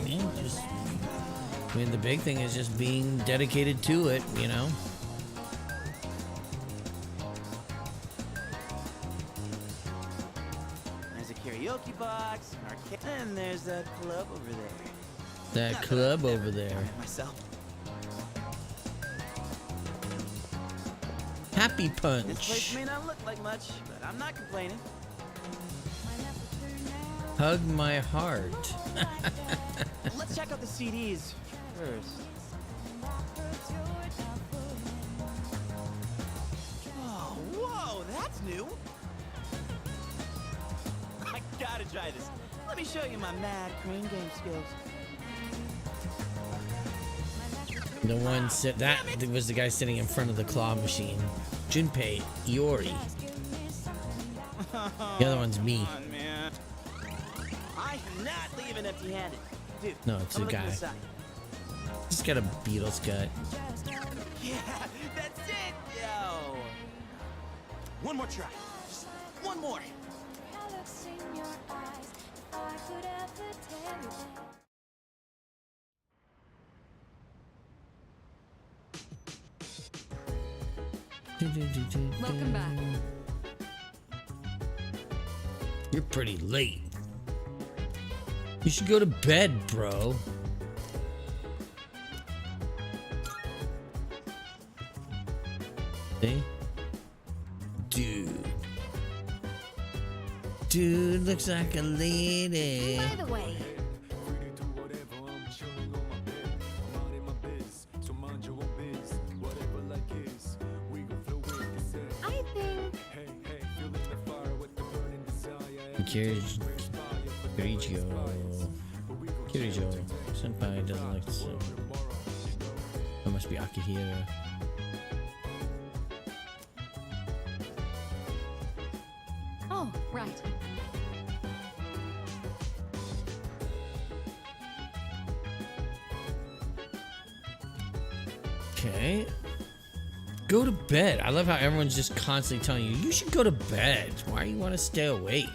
Speaker 3: Yeah, just, I mean, the big thing is just being dedicated to it, you know?
Speaker 15: There's a karaoke box, an arcade, and there's that club over there.
Speaker 3: That
Speaker 15: Not
Speaker 3: club
Speaker 15: I've
Speaker 3: over
Speaker 15: never
Speaker 3: there.
Speaker 15: done it myself.
Speaker 3: Happy
Speaker 15: This
Speaker 3: Punch.
Speaker 15: place may not look like much, but I'm not complaining.
Speaker 3: Hug my heart.
Speaker 15: Let's check out the CDs first. Oh, whoa, that's new. I gotta try this. Let me show you my mad crane game skills.
Speaker 3: The one that was the guy sitting in front of the claw machine. Junpei Iori. The other one's me.
Speaker 15: Come on, man. I am not leaving empty-handed. Dude,
Speaker 3: No, it's a
Speaker 15: come look at
Speaker 3: guy.
Speaker 15: this side.
Speaker 3: He's got a Beatles gut.
Speaker 15: Yeah, that's it, yo. One more try. Just one more.
Speaker 6: Welcome back.
Speaker 3: You're pretty late. You should go to bed, bro. See? Dude looks like a lady.
Speaker 7: By the way, I think
Speaker 3: Kirijo. Senpai doesn't like this. That must be Akihira.
Speaker 6: Oh, right.
Speaker 3: Okay. Go to bed. I love how everyone's just constantly telling you, you should go to bed. Why do you want to stay awake?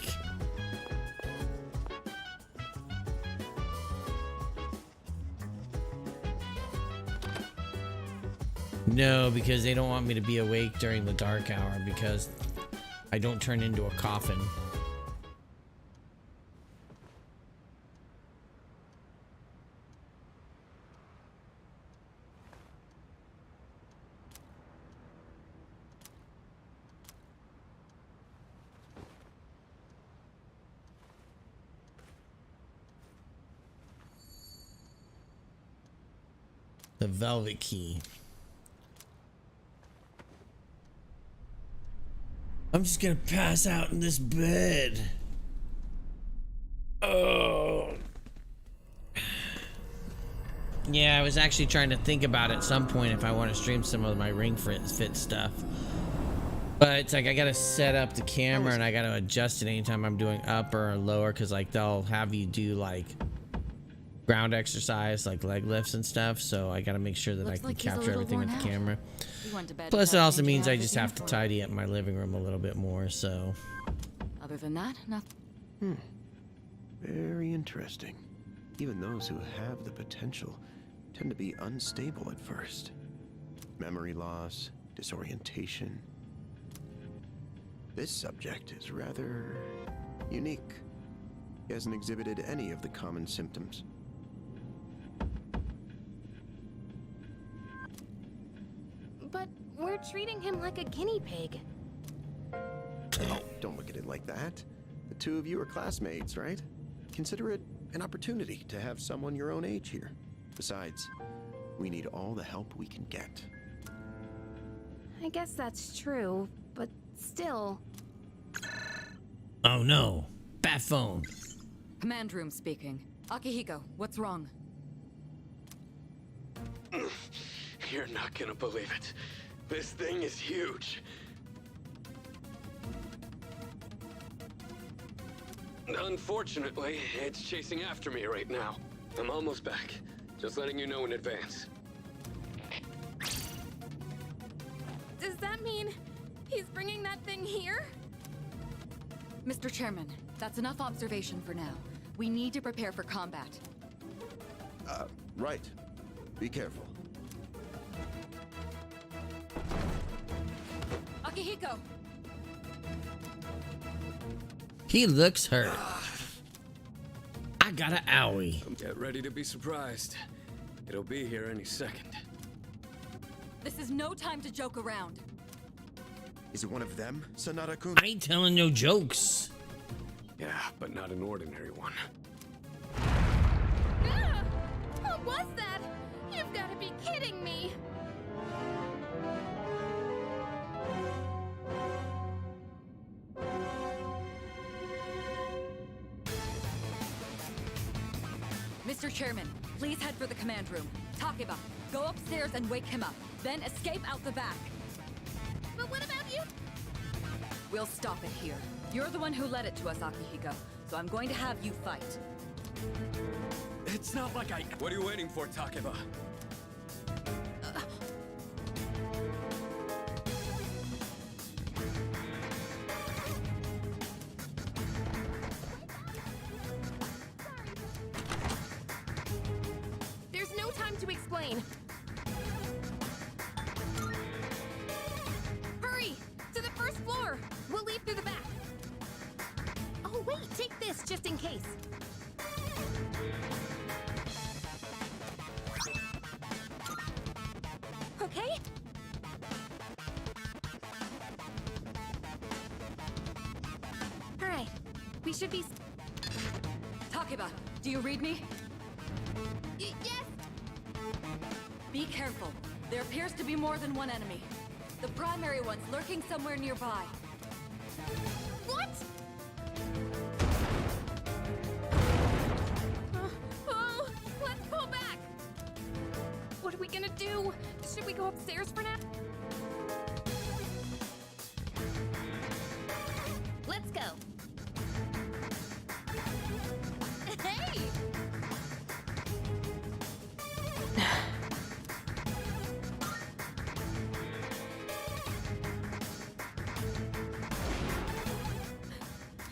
Speaker 3: No, because they don't want me to be awake during the dark hour because I don't turn into a coffin. The velvet key. I'm just gonna pass out in this bed. Oh. Yeah, I was actually trying to think about at some point if I want to stream some of my Ring Fit stuff. But it's like I gotta set up the camera and I gotta adjust it anytime I'm doing upper or lower, because like they'll have you do like ground exercise like leg lifts and stuff, so I gotta make sure that I can capture everything with the camera. Plus, it also means I just have to tidy up my living room a little bit more, so.
Speaker 6: Other than that, nothing.
Speaker 17: Very interesting. Even those who have the potential tend to be unstable at first. Memory loss, disorientation. This subject is rather unique. He hasn't exhibited any of the common symptoms.
Speaker 7: But we're treating him like a guinea pig.
Speaker 17: Oh, don't look at it like that. The two of you are classmates, right? Consider it an opportunity to have someone your own age here. Besides, we need all the help we can get.
Speaker 7: I guess that's true, but still.
Speaker 3: Oh no. Bat phone.
Speaker 6: Command room speaking. Akihiko, what's wrong?
Speaker 16: You're not gonna believe it. This thing is huge. Unfortunately, it's chasing after me right now. I'm almost back. Just letting you know in advance.
Speaker 7: Does that mean he's bringing that thing here?
Speaker 6: Mr. Chairman, that's enough observation for now. We need to prepare for combat.
Speaker 17: Right. Be careful.
Speaker 6: Akihiko!
Speaker 3: He looks hurt. I got an owie.
Speaker 16: Get ready to be surprised. It'll be here any second.
Speaker 6: This is no time to joke around.
Speaker 17: Is it one of them, Sanada-kun?
Speaker 3: I ain't telling no jokes.
Speaker 16: Yeah, but not an ordinary one.
Speaker 7: Ah! What was that? You've got to be kidding me!
Speaker 6: Mr. Chairman, please head for the command room. Takeba, go upstairs and wake him up. Then escape out the back.
Speaker 7: But what about you?
Speaker 6: We'll stop it here. You're the one who led it to us, Akihiko, so I'm going to have you fight.
Speaker 16: It's not like I... What are you waiting for, Takeba?
Speaker 7: There's no time to explain. Hurry! To the first floor! We'll leave through the back. Oh, wait, take this just in case. Okay? Alright, we should be...
Speaker 6: Takeba, do you read me?
Speaker 7: Yes!
Speaker 6: Be careful. There appears to be more than one enemy. The primary one's lurking somewhere nearby.
Speaker 7: What? Oh, let's pull back! What are we gonna do? Should we go upstairs for now? Let's go. Hey!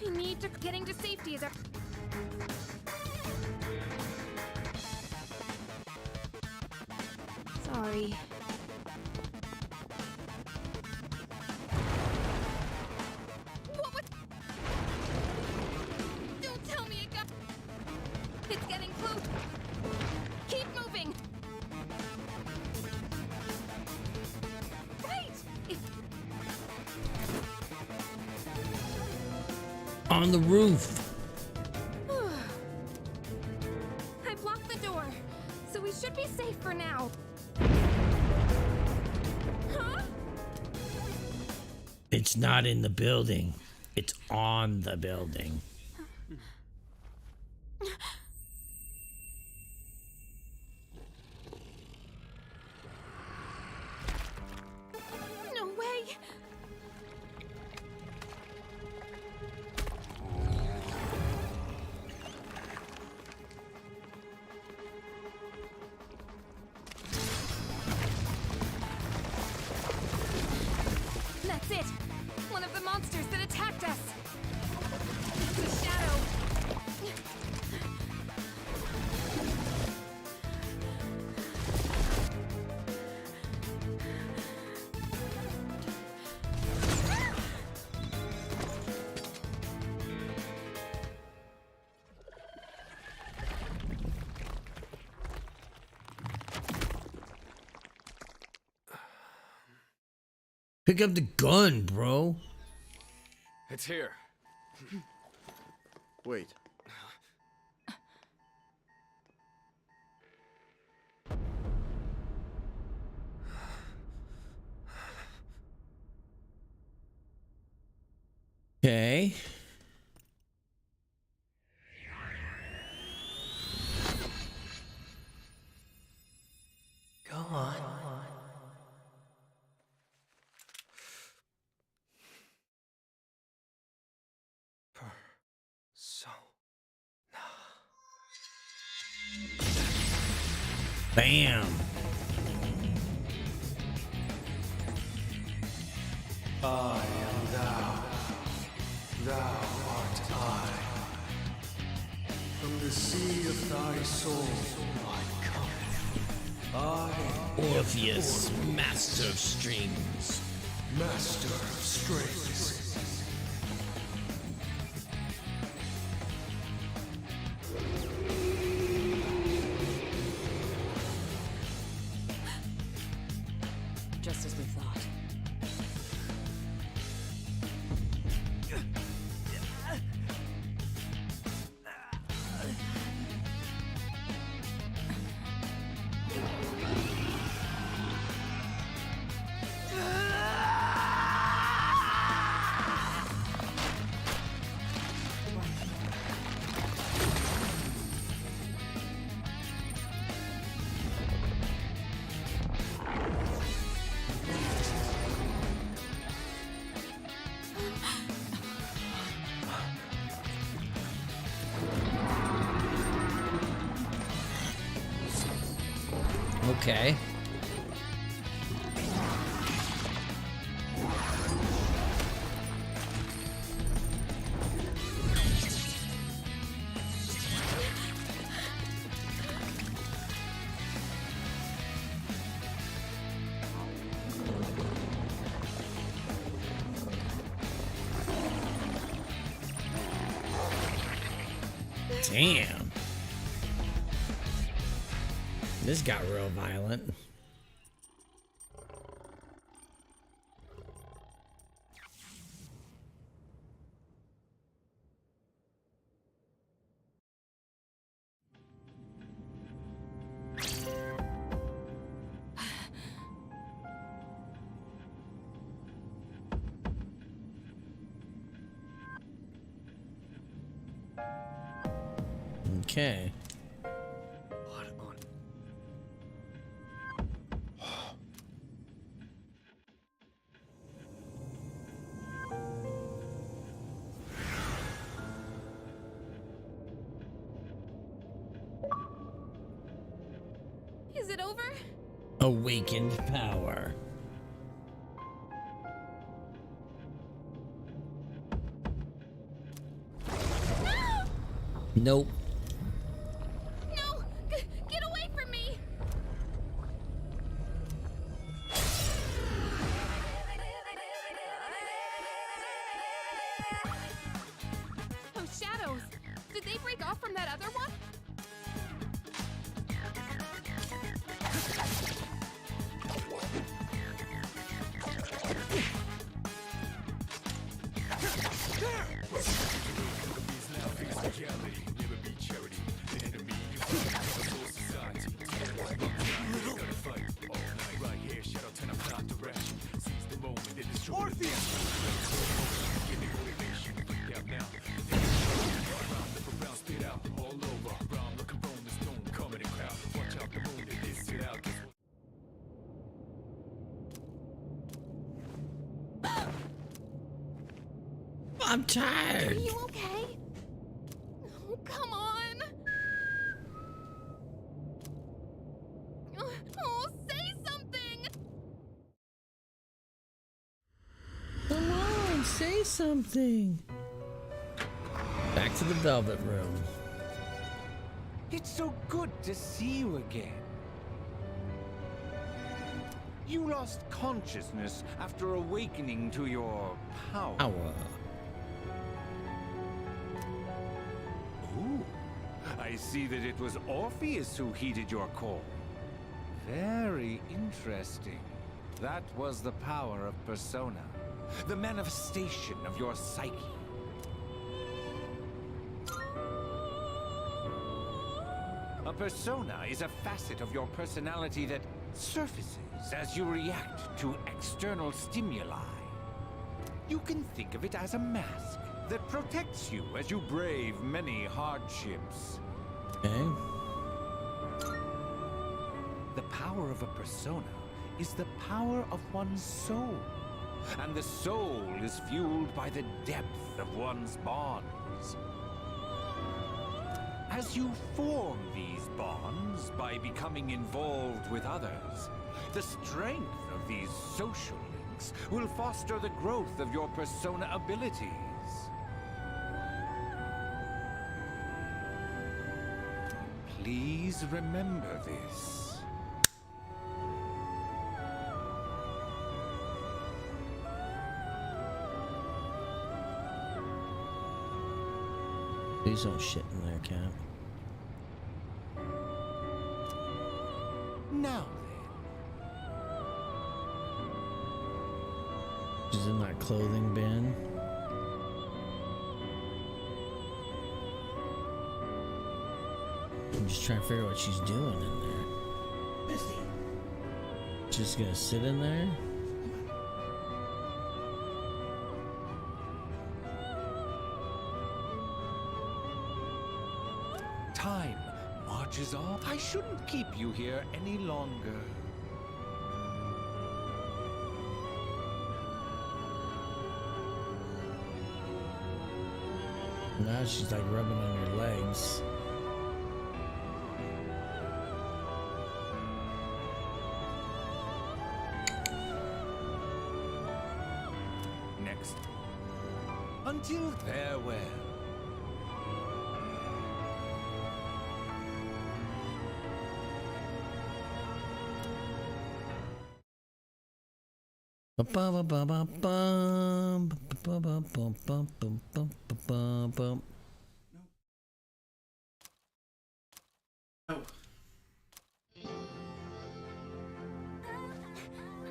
Speaker 7: I need to... Getting to safety is our... Sorry. What was... Don't tell me it got... It's getting close. Keep moving. Right!
Speaker 3: On the roof.
Speaker 7: I blocked the door, so we should be safe for now. Huh?
Speaker 3: It's not in the building. It's on the building.
Speaker 7: No way!
Speaker 3: Pick up the gun, bro.
Speaker 16: It's here.
Speaker 17: Wait.
Speaker 3: Okay.
Speaker 5: Go on.
Speaker 3: Bam.
Speaker 1: I am thou. Thou art I. From the sea of thy soul I come. I
Speaker 3: Orpheus, master of strings.
Speaker 1: master of strings.
Speaker 6: Just as we thought.
Speaker 3: Okay. Damn. This got real violent. Okay.
Speaker 7: Is it over?
Speaker 3: Awakened power. Nope.
Speaker 7: No! Get away from me! Those shadows! Did they break off from that other one?
Speaker 3: I'm tired.
Speaker 7: Are you okay? Oh, come on! Oh, say something!
Speaker 3: Come on, say something. Back to the Velvet Room.
Speaker 20: It's so good to see you again. You lost consciousness after awakening to your power. Ooh, I see that it was Orpheus who heeded your call. Very interesting. That was the power of persona, the manifestation of your psyche. A persona is a facet of your personality that surfaces as you react to external stimuli. You can think of it as a mask that protects you as you brave many hardships.
Speaker 3: Okay.
Speaker 20: The power of a persona is the power of one's soul. And the soul is fueled by the depth of one's bonds. As you form these bonds by becoming involved with others, the strength of these social links will foster the growth of your persona abilities. Please remember this.
Speaker 3: Please don't shit in there, Cap.
Speaker 20: Now
Speaker 3: She's in that clothing bin. I'm just trying to figure out what she's doing in there. Just gonna sit in there?
Speaker 20: time marches on. I shouldn't keep you here any longer.
Speaker 3: Now she's like rubbing on her legs.
Speaker 20: Next. Until farewell.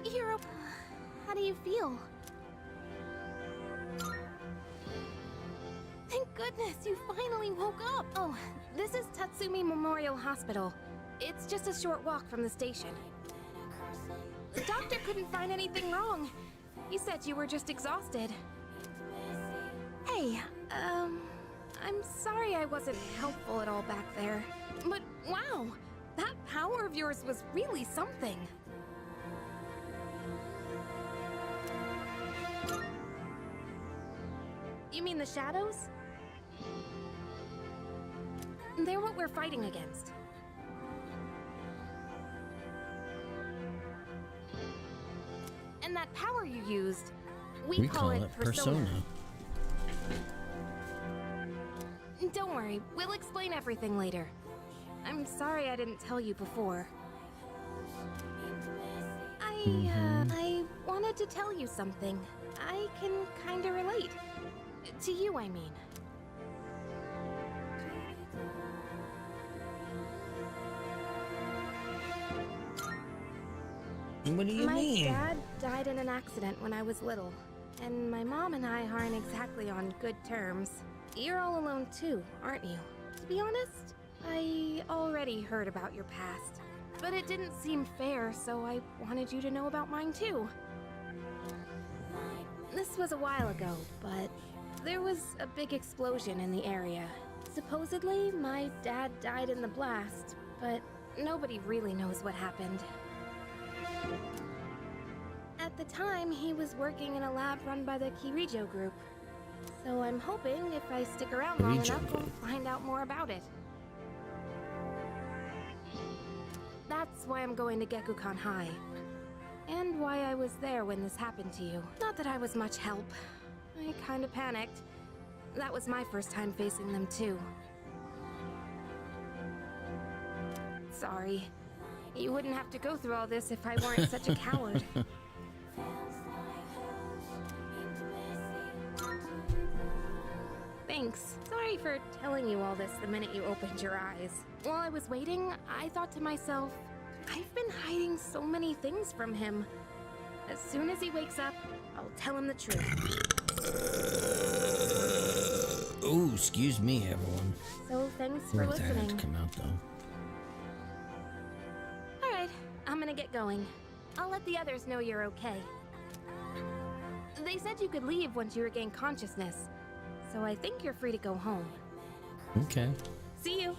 Speaker 7: Hero, how do you feel? Thank goodness you finally woke up. Oh, this is Tatsumi Memorial Hospital. It's just a short walk from the station. The doctor couldn't find anything wrong. He said you were just exhausted. Hey, I'm sorry I wasn't helpful at all back there. But wow, that power of yours was really something. You mean the shadows? They're what we're fighting against. And that power you used, we call it persona. Don't worry, we'll explain everything later. I'm sorry I didn't tell you before. I wanted to tell you something. I can kinda relate. To you, I mean.
Speaker 3: What do you mean?
Speaker 7: My dad died in an accident when I was little, and my mom and I aren't exactly on good terms. You're all alone too, aren't you? To be honest, I already heard about your past, but it didn't seem fair, so I wanted you to know about mine too. This was a while ago, but there was a big explosion in the area. Supposedly, my dad died in the blast, but nobody really knows what happened. At the time, he was working in a lab run by the Kirijo group. So I'm hoping if I stick around long enough, we'll find out more about it. That's why I'm going to Gekukan High. And why I was there when this happened to you. Not that I was much help. I kinda panicked. That was my first time facing them too. Sorry. You wouldn't have to go through all this if I weren't such a coward. Thanks. Sorry for telling you all this the minute you opened your eyes. While I was waiting, I thought to myself, I've been hiding so many things from him. As soon as he wakes up, I'll tell him the truth.
Speaker 3: Oh, excuse me, everyone.
Speaker 7: So thanks
Speaker 3: I
Speaker 7: for
Speaker 3: want that to
Speaker 7: listening.
Speaker 3: come out though.
Speaker 7: All right, I'm gonna get going. I'll let the others know you're okay. They said you could leave once you regain consciousness, so I think you're free to go home.
Speaker 3: Okay.
Speaker 7: See you.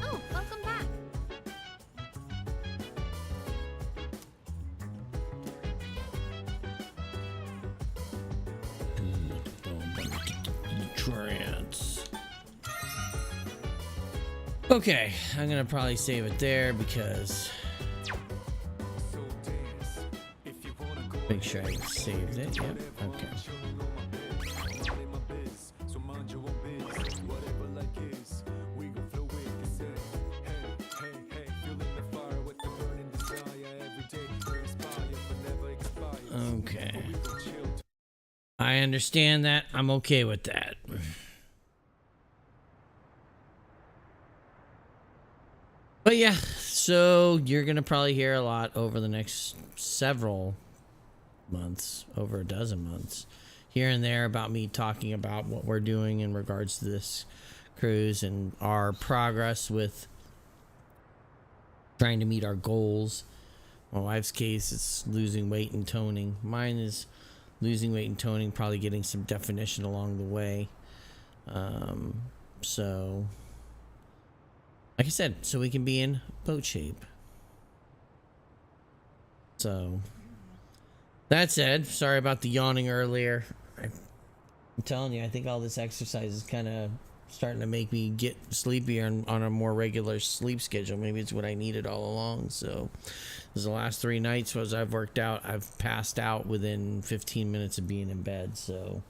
Speaker 7: Oh, welcome back.
Speaker 3: Trance. Okay, I'm gonna probably save it there because make sure I saved it. Yep. Okay. Okay. I understand that. I'm okay with that. But yeah, so you're gonna probably hear a lot over the next several months, over a dozen months, here and there about me talking about what we're doing in regards to this cruise and our progress with trying to meet our goals. My wife's case is losing weight and toning. Mine is losing weight and toning, probably getting some definition along the way. So like I said, so we can be in boat shape. So that said, sorry about the yawning earlier. I'm telling you, I think all this exercise is kind of starting to make me get sleepy on a more regular sleep schedule. Maybe it's what I needed all along. So this is the last 3 nights as I've worked out, I've passed out within 15 minutes of being in bed. So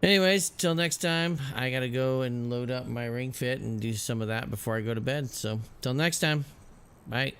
Speaker 3: anyways, till next time, I gotta go and load up my Ring Fit and do some of that before I go to bed. So till next time, bye.